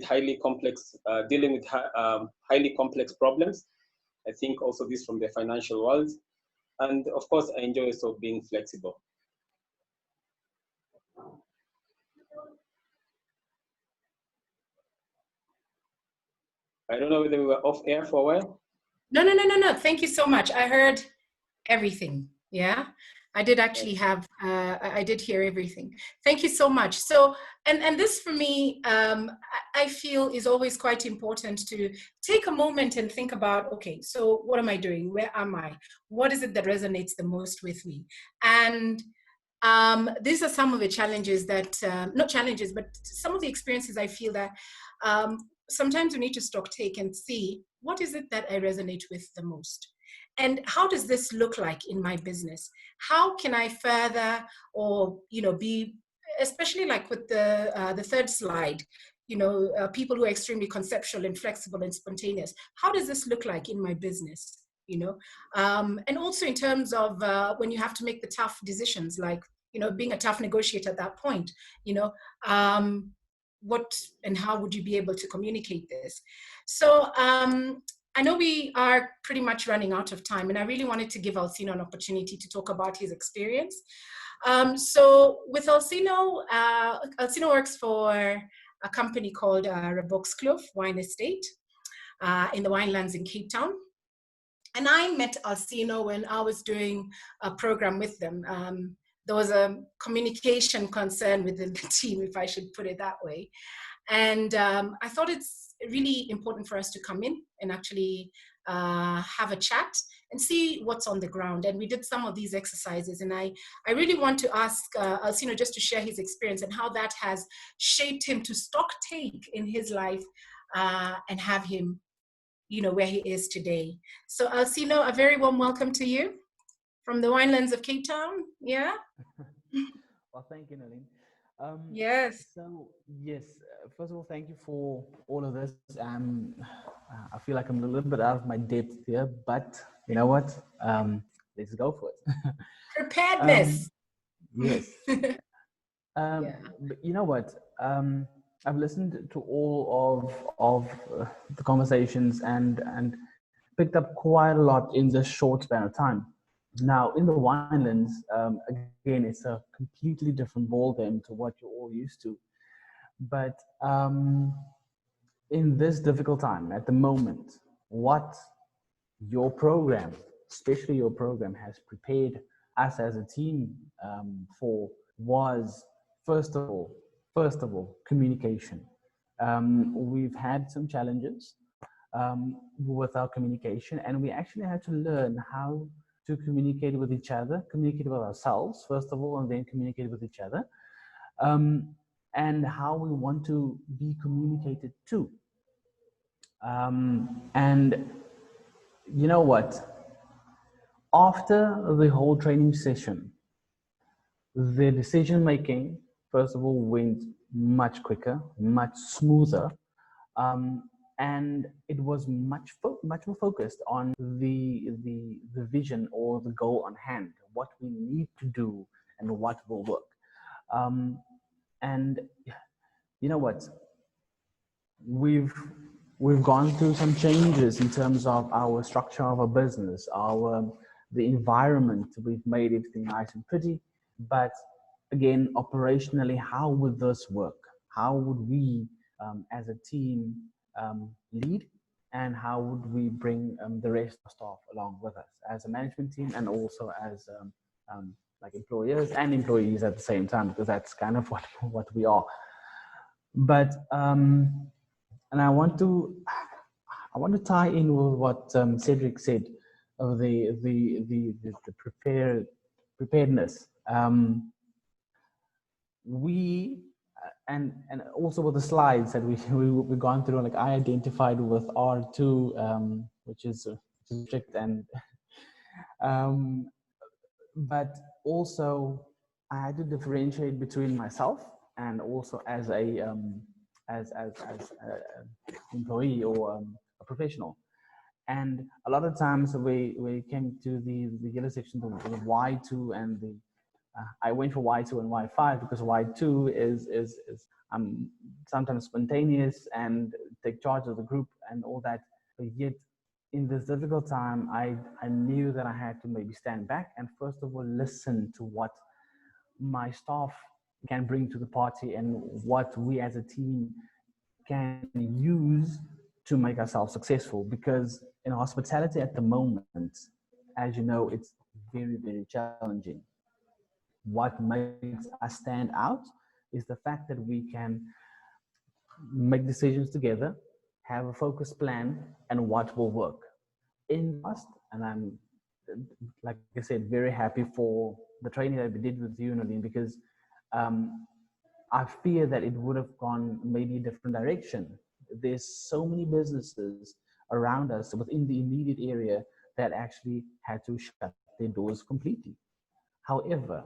highly complex highly complex problems. I think also this from the financial world, and of course, I enjoy also being flexible. I don't know whether we were off air for a while.
No. Thank you so much. I heard everything. Yeah, I did actually have, I did hear everything. Thank you so much. So, and this for me, I feel is always quite important to take a moment and think about, okay, so what am I doing? Where am I? What is it that resonates the most with me? And these are some of the challenges that, not challenges, but some of the experiences I feel that sometimes we need to stock take and see what is it that I resonate with the most. And how does this look like in my business? How can I further, or be, especially like with the third slide, people who are extremely conceptual and flexible and spontaneous. How does this look like in my business? you know. And also in terms of when you have to make the tough decisions, like, you know, being a tough negotiator at that point, you know, what and how would you be able to communicate this? So I know we are pretty much running out of time, and I really wanted to give Alcino an opportunity to talk about his experience. So with Alcino, Alcino works for a company called Reboxkloof Wine Estate in the winelands in Cape Town. And I met Alcino when I was doing a program with them. There was a communication concern within the team, if I should put it that way. And I thought it's really important for us to come in and actually have a chat and see what's on the ground. And we did some of these exercises. And I really want to ask Alcino just to share his experience and how that has shaped him to stock take in his life and have him, you know, where he is today. So Alcino, a very warm welcome to you from the winelands of Cape Town. Yeah.
Well, thank you, Noreen.
Yes.
So yes, first of all, thank you for all of this. I feel like I'm a little bit out of my depth here, but you know what? Let's go for it.
Preparedness.
Yes.
Yeah.
But you know what? I've listened to all of the conversations and picked up quite a lot in this short span of time. Now, in the winelands, again, it's a completely different ballgame to what you're all used to. But in this difficult time, at the moment, what your program, especially your program, has prepared us as a team for was, first of all, communication. We've had some challenges with our communication, and we actually had to learn how to communicate with each other, communicate with ourselves, first of all, and then communicate with each other, and how we want to be communicated to. And you know what? After the whole training session, the decision making, first of all, went much quicker, much smoother, and it was much more focused on the vision or the goal on hand, what we need to do and what will work. And you know what? We've gone through some changes in terms of our structure of our business, the environment. We've made everything nice and pretty, but again, operationally, how would this work? How would we, as a team, lead, and how would we bring the rest of the staff along with us as a management team, and also as like employers and employees at the same time, because that's kind of what we are. But and I want to tie in with what Cedric said of the preparedness. We and also with the slides that we've gone through, like I identified with R2, which is strict, and but also I had to differentiate between myself and also as a as employee or a professional. And a lot of times we came to the yellow section, the Y2 and the I went for Y2 and Y5 because Y2 is I'm sometimes spontaneous and take charge of the group and all that. But yet in this difficult time, I knew that I had to maybe stand back and first of all listen to what my staff can bring to the party and what we as a team can use to make ourselves successful. Because in hospitality at the moment, as you know, it's very, very challenging. What makes us stand out is the fact that we can make decisions together, have a focused plan, and what will work. In the past, and I'm, like I said, very happy for the training that we did with you, Noreen, because I fear that it would have gone maybe a different direction. There's so many businesses around us within the immediate area that actually had to shut their doors completely. However,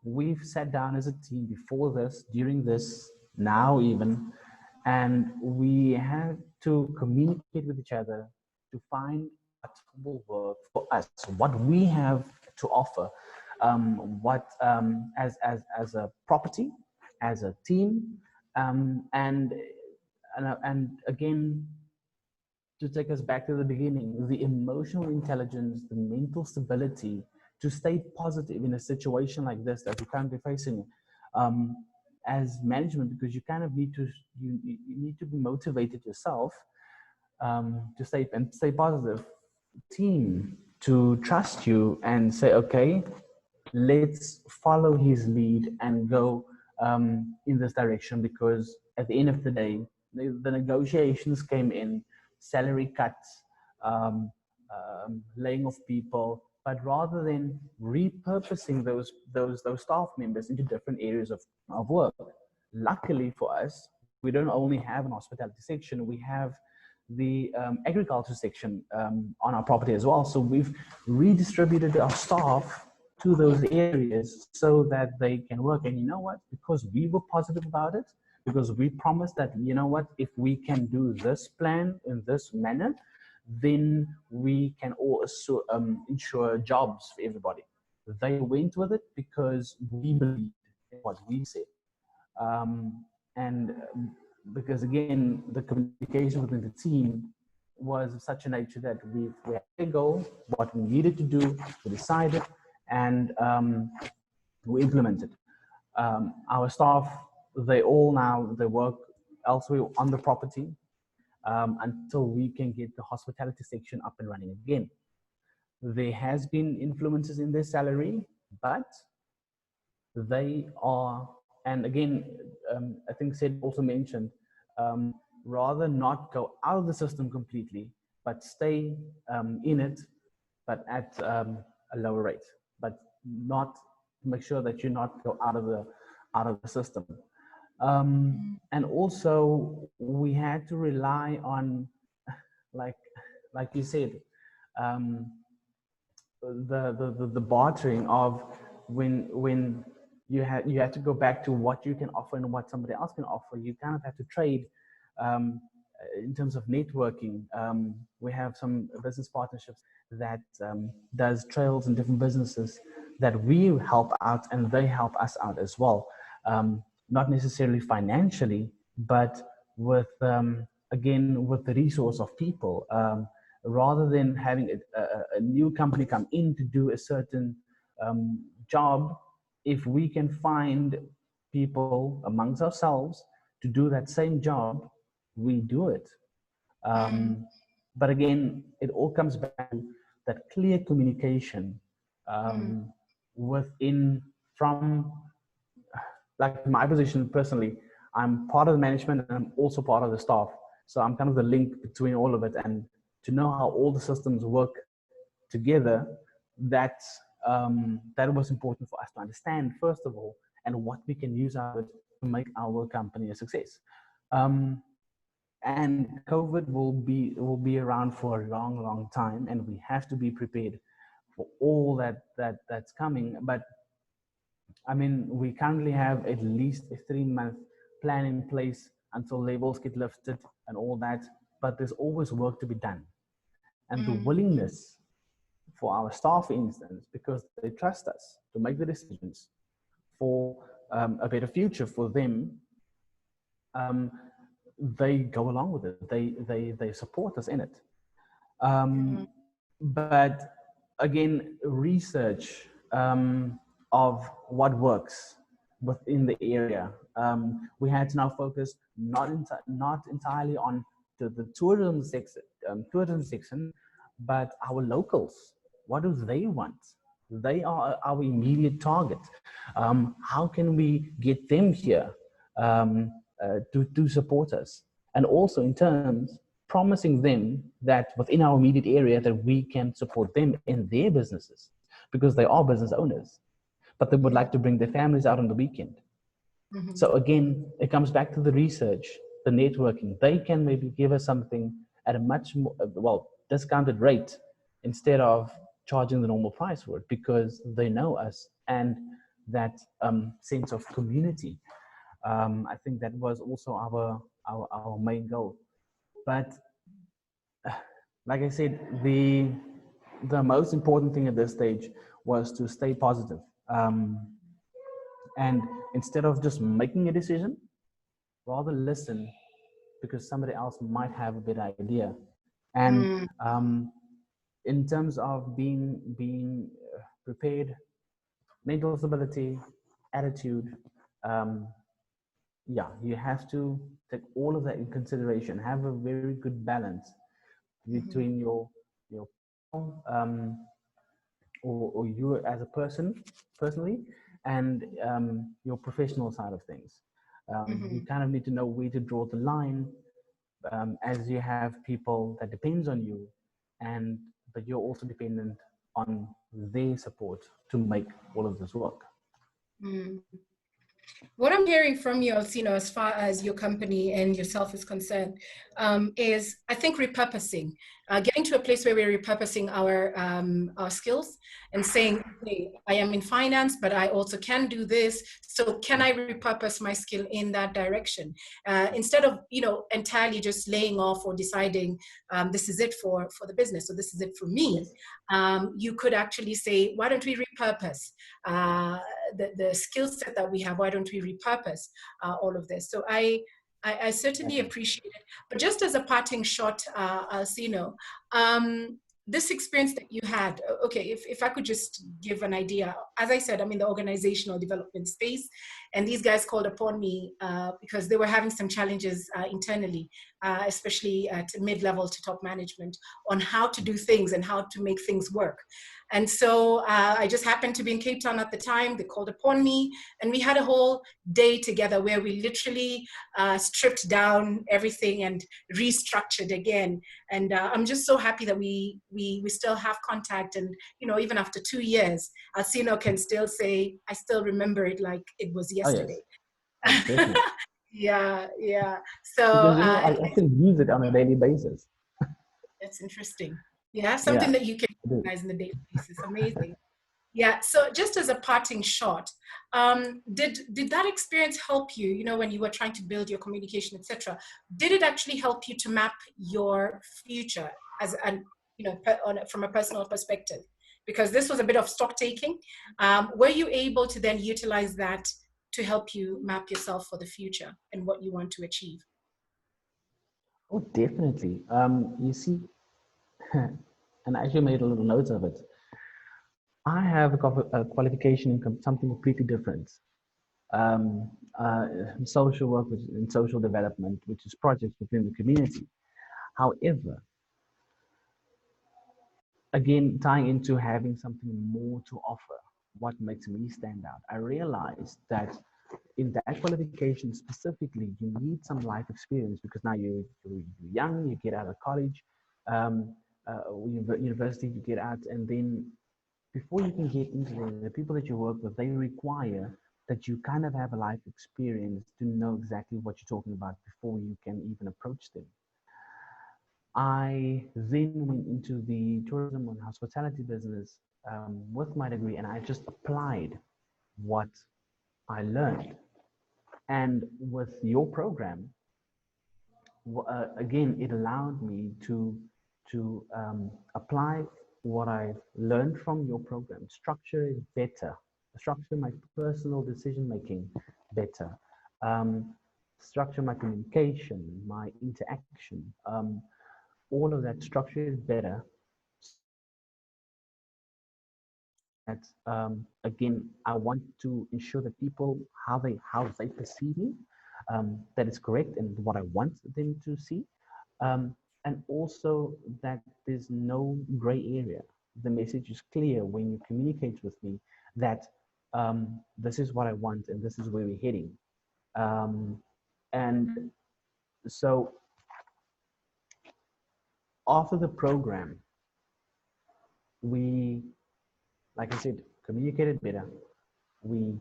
we've sat down as a team before this, during this, now even, and we had to communicate with each other to find what will work for us, what we have to offer, as a property, as a team, and again, to take us back to the beginning, the emotional intelligence, the mental stability to stay positive in a situation like this that we're currently facing, as management, because you kind of need to you need to be motivated yourself, to stay positive, team to trust you and say, okay, let's follow his lead and go in this direction, because at the end of the day, the negotiations came in, salary cuts, laying off people, but rather than repurposing those staff members into different areas of work, luckily for us, we don't only have an hospitality section, we have the agriculture section on our property as well. So we've redistributed our staff to those areas so that they can work. And you know what? Because we were positive about it, because we promised that, you know what, if we can do this plan in this manner, then we can also ensure jobs for everybody. They went with it because we believed in what we said. And because again, the communication within the team was of such a nature that we had a goal, what we needed to do, we decided, and we implemented. Our staff, they work elsewhere on the property until we can get the hospitality section up and running again. There has been influences in their salary, but they are, and again, I think Sid also mentioned, rather not go out of the system completely, but stay in it, but at a lower rate, but not make sure that you not go out of the system. And also we had to rely on, like you said, the bartering of when you had to go back to what you can offer and what somebody else can offer. You kind of have to trade in terms of networking. We have some business partnerships that does trails in different businesses that we help out and they help us out as well. Not necessarily financially, but with, again, with the resource of people. Rather than having a new company come in to do a certain job, if we can find people amongst ourselves to do that same job, we do it. But again, it all comes back to that clear communication from, like my position personally, I'm part of the management and I'm also part of the staff. So I'm kind of the link between all of it, and to know how all the systems work together, that was important for us to understand, first of all, and what we can use out of it to make our company a success. And COVID will be around for a long, long time, and we have to be prepared for all that's coming. But I mean, we currently have at least a 3-month plan in place until labels get lifted and all that, but there's always work to be done. And the willingness for our staff, for instance, because they trust us to make the decisions for a better future for them, they go along with it. They support us in it. But again, research of what works within the area. We had to now focus not entirely on the tourism section, but our locals. What do they want? They are our immediate target. How can we get them here to support us? And also in terms promising them that within our immediate area that we can support them in their businesses, because they are business owners, but they would like to bring their families out on the weekend. So again, it comes back to the research, the networking. They can maybe give us something at a much more, discounted rate instead of charging the normal price for it, because they know us and that sense of community. I think that was also our main goal. But like I said, the most important thing at this stage was to stay positive. And instead of just making a decision, rather listen, because somebody else might have a better idea. And in terms of being prepared, mental stability, attitude, yeah, you have to take all of that in consideration. Have a very good balance between your um, or you as a person personally, and your professional side of things. You kind of need to know where to draw the line, as you have people that depends on you, and but you're also dependent on their support to make all of this work.
What I'm hearing from you, Alcino, as far as your company and yourself is concerned, is I think repurposing, getting to a place where we're repurposing our skills and saying, hey, I am in finance, but I also can do this. So can I repurpose my skill in that direction? Instead of, entirely just laying off or deciding this is it for the business, or this is it for me, you could actually say, why don't we repurpose the skill set that we have? Why don't we repurpose all of this? So I certainly appreciate it. But just as a parting shot, Alcino, this experience that you had, okay, if I could just give an idea. As I said, I'm in the organizational development space, and these guys called upon me because they were having some challenges internally, especially at mid-level to top management, on how to do things and how to make things work. And so I just happened to be in Cape Town at the time. They called upon me, and we had a whole day together where we literally stripped down everything and restructured again. And I'm just so happy that we still have contact. And, even after 2 years, Alcino can still say, I still remember it like it was yesterday.
Oh, yes.
Yeah. So
because, I actually use it on a daily basis.
That's interesting. Yeah, something that you can recognize in the daily basis. Amazing. Yeah. So just as a parting shot, did that experience help you? When you were trying to build your communication, etc. Did it actually help you to map your future as an from a personal perspective? Because this was a bit of stock taking. Were you able to then utilize that to help you map yourself for the future and what you want to achieve?
Oh, definitely. You see, and I actually made a little note of it. I have a qualification in something completely different. Social work and social development, which is projects within the community. However, again, tying into having something more to offer, what makes me stand out, I realized that in that qualification specifically, you need some life experience, because now you're young, you get out of college, university, you get out, and then before you can get into the people that you work with, they require that you kind of have a life experience to know exactly what you're talking about before you can even approach them. I then went into the tourism and hospitality business with my degree, and I just applied what I learned. And with your program, again, it allowed me to apply what I learned from your program. Structure is better. Structure my personal decision making better. Structure my communication, my interaction. All of that structure is better. That again, I want to ensure that people how they perceive me, that is correct and what I want them to see, and also that there's no gray area. The message is clear when you communicate with me that this is what I want and this is where we're heading, and so after the program, we, like I said, communicated better. We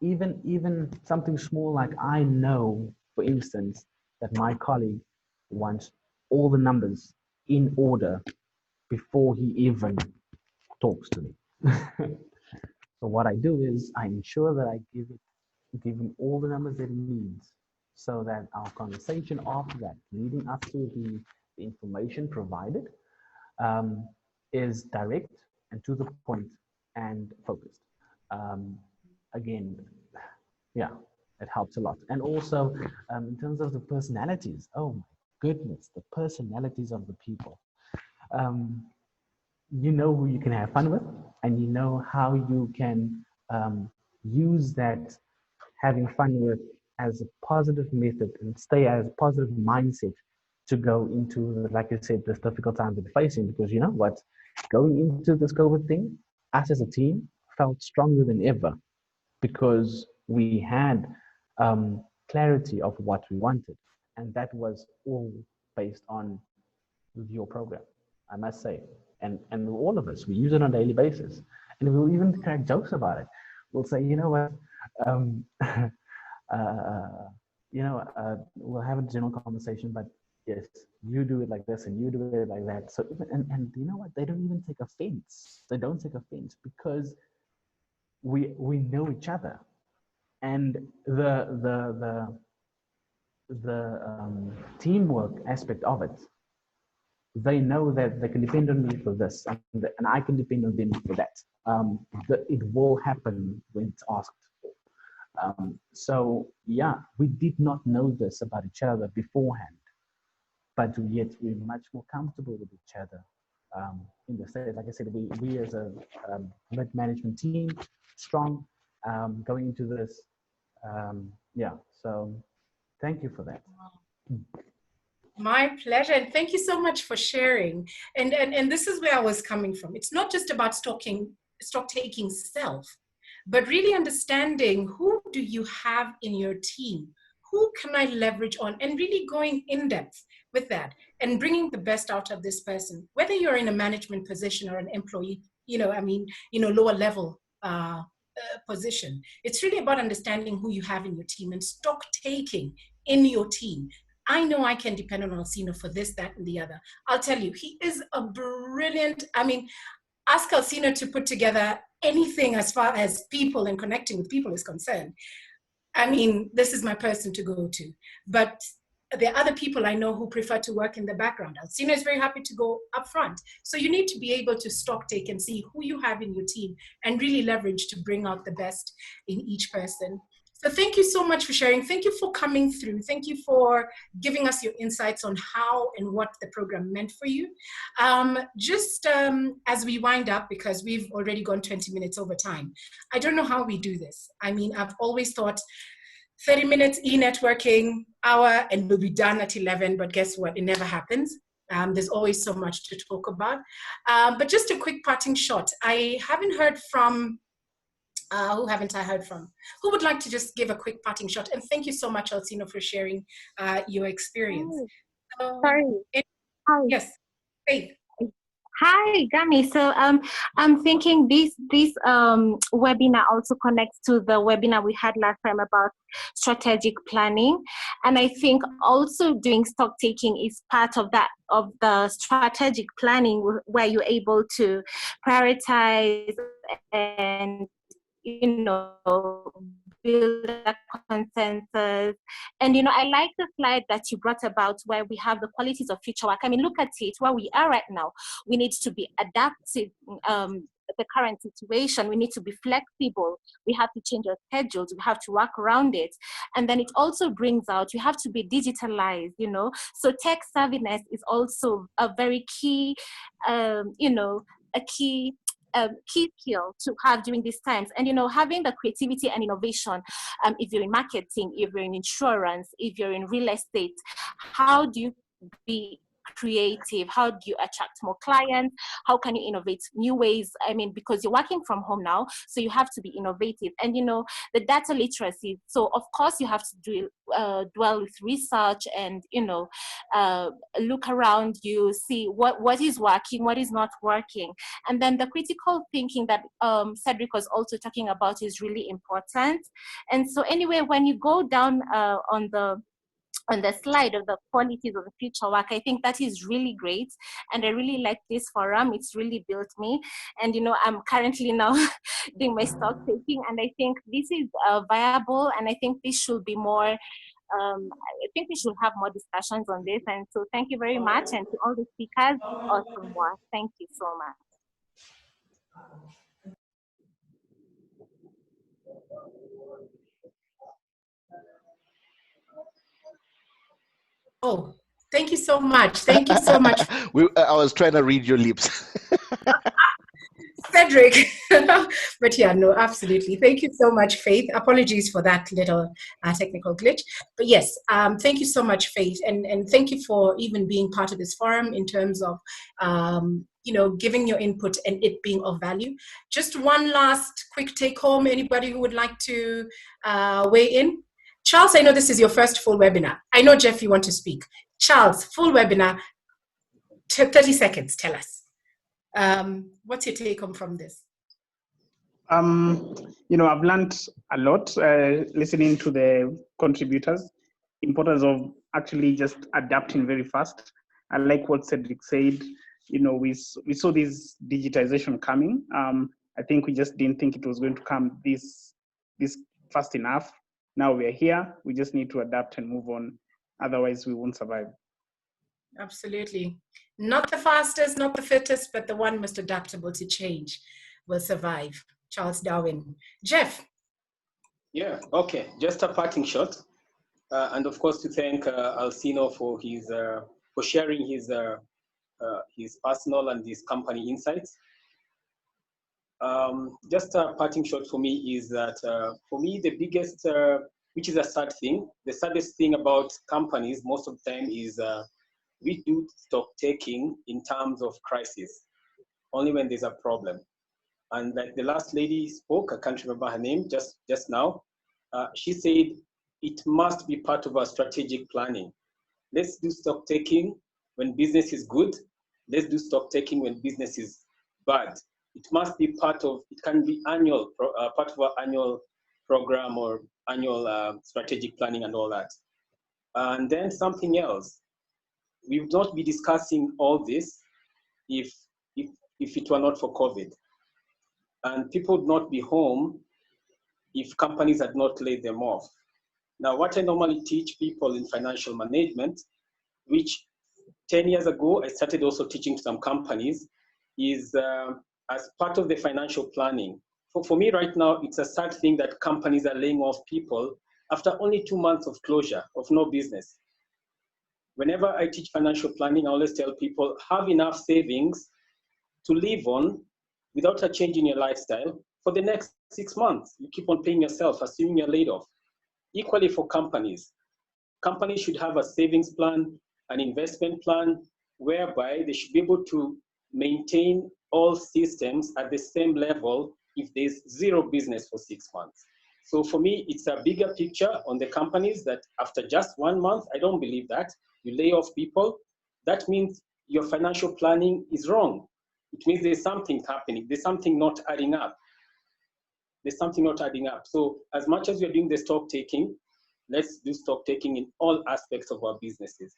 even something small, like I know, for instance, that my colleague wants all the numbers in order before he even talks to me. So what I do is I ensure that I give him all the numbers that he needs, so that our conversation after that, leading up to the information provided is direct and to the point and focused. Again, yeah, it helps a lot. And also in terms of the personalities, oh my goodness, the personalities of the people. You know who you can have fun with, and you know how you can use that having fun with as a positive method and stay as a positive mindset to go into, like I said, this difficult time that we're facing. Because you know what, going into this COVID thing, us as a team felt stronger than ever because we had clarity of what we wanted, and that was all based on your program, I must say. And all of us, we use it on a daily basis, and we'll even crack jokes about it. We'll say, you know what, we'll have a general conversation, but yes, you do it like this and you do it like that. So and you know what, they don't even take offense. They don't take offense because we know each other, and the teamwork aspect of it. They know that they can depend on me for this, and I can depend on them for that. It will happen when it's asked for. So yeah, we did not know this about each other beforehand, but yet we're much more comfortable with each other in the state. Like I said, we as a mid-management team, strong, going into this. Yeah, so thank you for that.
My pleasure, and thank you so much for sharing. And this is where I was coming from. It's not just about stock taking self, but really understanding who do you have in your team, who can I leverage on, and really going in depth with that and bringing the best out of this person, whether you're in a management position or an employee, lower level position. It's really about understanding who you have in your team and stock taking in your team. I know I can depend on Alcino for this, that, and the other. I'll tell you, he is a brilliant, ask Alcino to put together anything as far as people and connecting with people is concerned. This is my person to go to. But there are other people I know who prefer to work in the background. Alcino is very happy to go up front. So you need to be able to stock take and see who you have in your team and really leverage to bring out the best in each person. So thank you so much for sharing. Thank you for coming through. Thank you for giving us your insights on how and what the program meant for you. As we wind up, because we've already gone 20 minutes over time, I don't know how we do this. I've always thought 30 minutes e-networking, hour, and we'll be done at 11, but guess what? It never happens. There's always so much to talk about. But just a quick parting shot. I haven't heard from who haven't I heard from? Who would like to just give a quick parting shot? And thank you so much, Alcino, for sharing your experience.
Sorry.
Yes, Faith.
Hi, Gami. So I'm thinking this webinar also connects to the webinar we had last time about strategic planning. And I think also doing stock taking is part of that, of the strategic planning, where you're able to prioritize and build a consensus. And I like the slide that you brought about where we have the qualities of future work. Look at it, where we are right now. We need to be adaptive the current situation. We need to be flexible. We have to change our schedules. We have to work around it. And then it also brings out, we have to be digitalized, So tech savviness is also a very key, a key skill to have during these times. And having the creativity and innovation, if you're in marketing, if you're in insurance, if you're in real estate, how do you be creative? How do you attract more clients? How can you innovate new ways? Because you're working from home now, so you have to be innovative. And the data literacy, so of course you have to dwell with research and look around you, see what is working, what is not working. And then the critical thinking that Cedric was also talking about is really important. And so anyway, when you go down on the slide of the qualities of the future work, I think that is really great. And I really like this forum. It's really built me. And, I'm currently now doing my stock taking. And I think this is viable. And I think this should be more I think we should have more discussions on this. And so thank you very much. And to all the speakers, awesome work. Thank you so much.
Oh, thank you so much. Thank you so much.
I was trying to read your lips.
Cedric. But yeah, no, absolutely. Thank you so much, Faith. Apologies for that little technical glitch. But yes, thank you so much, Faith. And thank you for even being part of this forum in terms of, giving your input and it being of value. Just one last quick take home. Anybody who would like to weigh in? Charles, I know this is your first full webinar. I know, Jeff, you want to speak. Charles, full webinar, 30 seconds, tell us. What's your take home from this?
I've learned a lot listening to the contributors, importance of actually just adapting very fast. I like what Cedric said. We saw this digitization coming. I think we just didn't think it was going to come this fast enough. Now we're here. We just need to adapt and move on. Otherwise, we won't survive.
Absolutely. Not the fastest, not the fittest, but the one most adaptable to change will survive. Charles Darwin. Jeff.
Yeah, okay. Just a parting shot. And of course, to thank Alcino for sharing his personal and his company insights. Just a parting shot for me is that, for me, the biggest, which is a sad thing, the saddest thing about companies most of the time is we do stock taking in terms of crisis, only when there's a problem. And like the last lady spoke, I can't remember her name just now, she said it must be part of our strategic planning. Let's do stock taking when business is good. Let's do stock taking when business is bad. It must be part of, it can be annual, part of our annual program or annual strategic planning and all that. And then something else, we would not be discussing all this if it were not for COVID. And people would not be home if companies had not laid them off. Now, what I normally teach people in financial management, which 10 years ago, I started also teaching to some companies, is as part of the financial planning. For me right now, it's a sad thing that companies are laying off people after only 2 months of closure, of no business. Whenever I teach financial planning, I always tell people, have enough savings to live on without a change in your lifestyle for the next 6 months. You keep on paying yourself, assuming you're laid off. Equally for companies. Companies should have a savings plan, an investment plan, whereby they should be able to maintain all systems at the same level if there's zero business for 6 months. So for me, it's a bigger picture on the companies that after just 1 month, I don't believe that, you lay off people. That means your financial planning is wrong. It means there's something happening. There's something not adding up. There's something not adding up. So as much as you're doing the stock taking, let's do stock taking in all aspects of our businesses.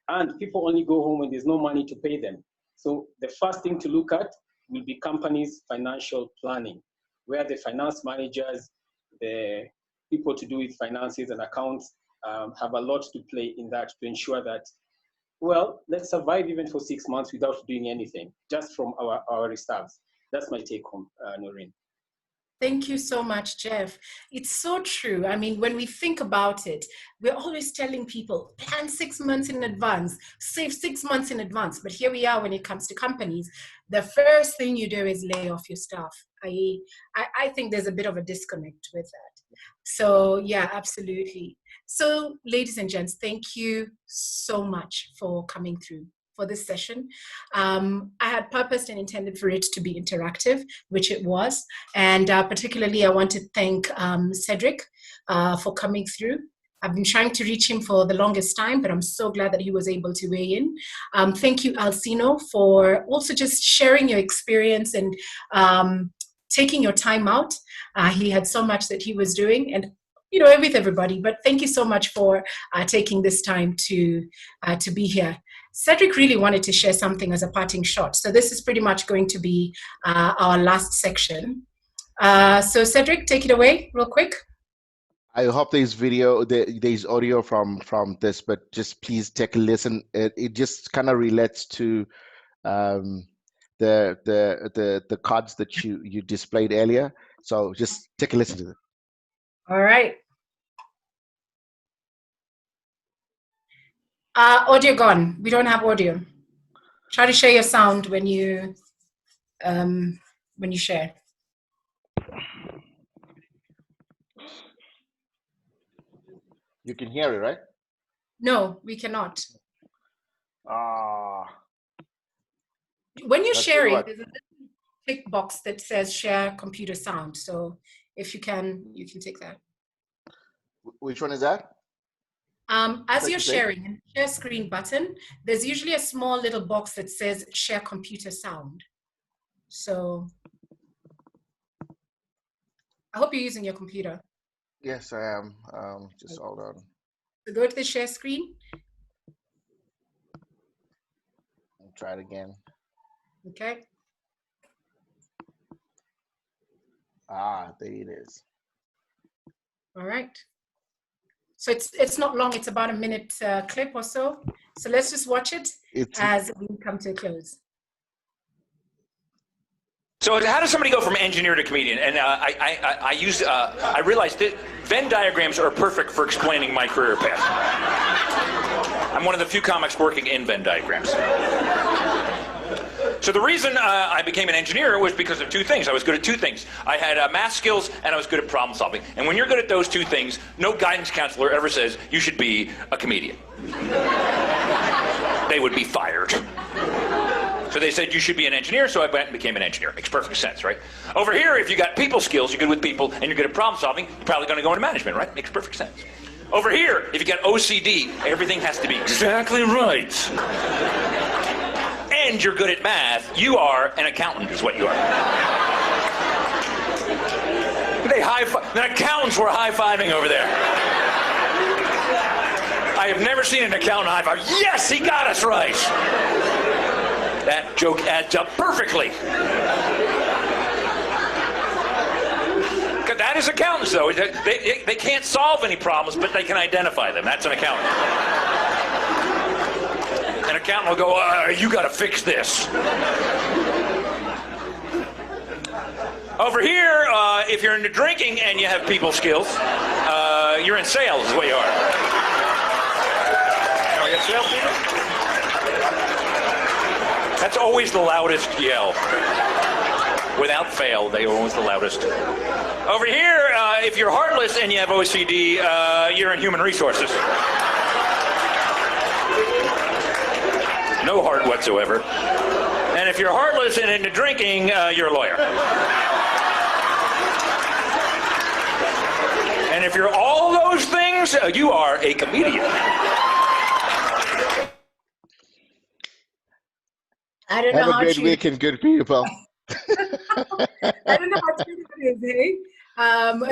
And people only go home when there's no money to pay them. So the first thing to look at will be companies' financial planning, where the finance managers, the people to do with finances and accounts have a lot to play in that to ensure that, well, let's survive even for 6 months without doing anything, just from our reserves. That's my take home, Noreen.
Thank you so much, Jeff. It's so true. I mean, when we think about it, we're always telling people, plan 6 months in advance, save 6 months in advance. But here we are when it comes to companies. The first thing you do is lay off your staff. I think there's a bit of a disconnect with that. So yeah, absolutely. So ladies and gents, thank you so much for coming through for this session. I had purposed and intended for it to be interactive, which it was. And particularly, I want to thank Cedric for coming through. I've been trying to reach him for the longest time, but I'm so glad that he was able to weigh in. Thank you, Alcino, for also just sharing your experience and taking your time out. He had so much that he was doing, and with everybody, but thank you so much for taking this time to be here. Cedric really wanted to share something as a parting shot. So this is pretty much going to be our last section. So Cedric, take it away real quick.
I hope there's video, there's audio from this, but just please take a listen. It just kind of relates to the cards that you displayed earlier. So just take a listen to it.
All right. Audio gone. We don't have audio. Try to share your sound when you share.
You can hear it, right?
No, we cannot.
Ah.
When you're sharing, there's a little tick box that says share computer sound. So if you can take that.
Which one is that?
As you're sharing, share screen button, there's usually a small little box that says share computer sound. So I hope you're using your computer.
Yes, I am. Just hold on.
So go to the share screen.
I'll try it again.
Okay.
Ah, there it is.
All right. So it's not long. It's about a minute clip or so. So let's just watch it as we come to a close.
So how does somebody go from engineer to comedian? And I realized that Venn diagrams are perfect for explaining my career path. I'm one of the few comics working in Venn diagrams. So the reason I became an engineer was because of two things. I was good at two things. I had math skills and I was good at problem solving. And when you're good at those two things, no guidance counselor ever says you should be a comedian. They would be fired. So they said you should be an engineer, so I went and became an engineer. Makes perfect sense, right? Over here, if you got people skills, you're good with people, and you're good at problem solving, you're probably going to go into management, right? Makes perfect sense. Over here, if you got OCD, everything has to be exactly right. And you're good at math, you are an accountant is what you are. They the accountants were high-fiving over there. I have never seen an accountant high-five. Yes, he got us right. That joke adds up perfectly. That is accountants, though. They can't solve any problems, but they can identify them. That's an accountant. An accountant will go, you got to fix this. Over here, if you're into drinking and you have people skills, you're in sales is what you are. Are we got sales people? That's always the loudest yell. Without fail, they are always the loudest. Over here, if you're heartless and you have OCD, you're in human resources. No heart whatsoever. And if you're heartless and into drinking, you're a lawyer. And if you're all those things, you are a comedian.
I don't know
Have
how
a great
true.
weekend, good people.
I don't know how true it is, hey?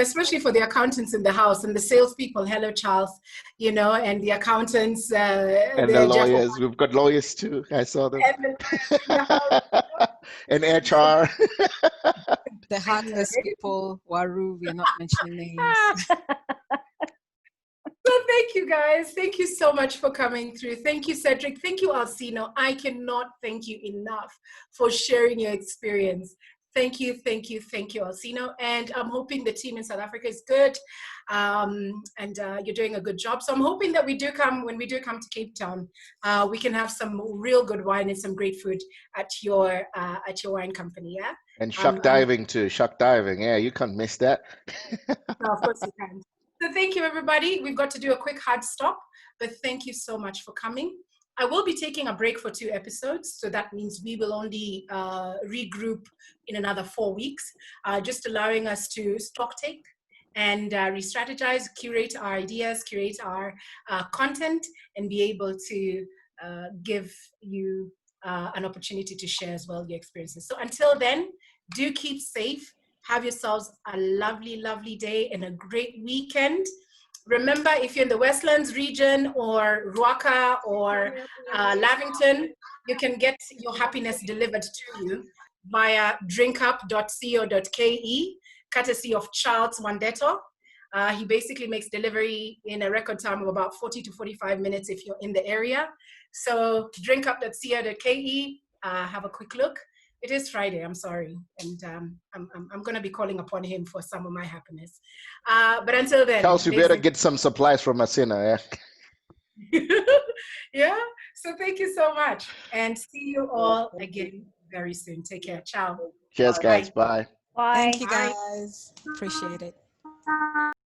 Especially for the accountants in the house and the salespeople. Hello, Charles. You know, and the accountants.
And the lawyers. We've got lawyers too. I saw them. And HR.
The heartless people, Waru, we are not mentioning names.
So thank you guys. Thank you so much for coming through. Thank you, Cedric. Thank you, Alcino. I cannot thank you enough for sharing your experience. Thank you, thank you, thank you, Alcino. And I'm hoping the team in South Africa is good, and you're doing a good job. So I'm hoping that when we do come to Cape Town, we can have some real good wine and some great food at your wine company, yeah?
And shark diving too. Shark diving, yeah, you can't miss that.
No, of course you can. So thank you, everybody. We've got to do a quick hard stop, but thank you so much for coming. I will be taking a break for 2 episodes, so that means we will only regroup in another 4 weeks, just allowing us to stock take and re-strategize, curate our ideas, curate our content, and be able to give you an opportunity to share as well your experiences. So until then, do keep safe. Have yourselves a lovely, lovely day and a great weekend. Remember, if you're in the Westlands region or Ruaka or Lavington, you can get your happiness delivered to you via drinkup.co.ke, courtesy of Charles Wandeto. He basically makes delivery in a record time of about 40 to 45 minutes if you're in the area. So drinkup.co.ke, have a quick look. It is Friday, I'm sorry. And I'm going to be calling upon him for some of my happiness. But until then.
Kels, you better get some supplies from Asina, yeah?
Yeah, so thank you so much. And see you all again very soon. Take care. Ciao.
Cheers, guys. Bye.
Bye.
Thank you,
Bye.
guys. Appreciate it.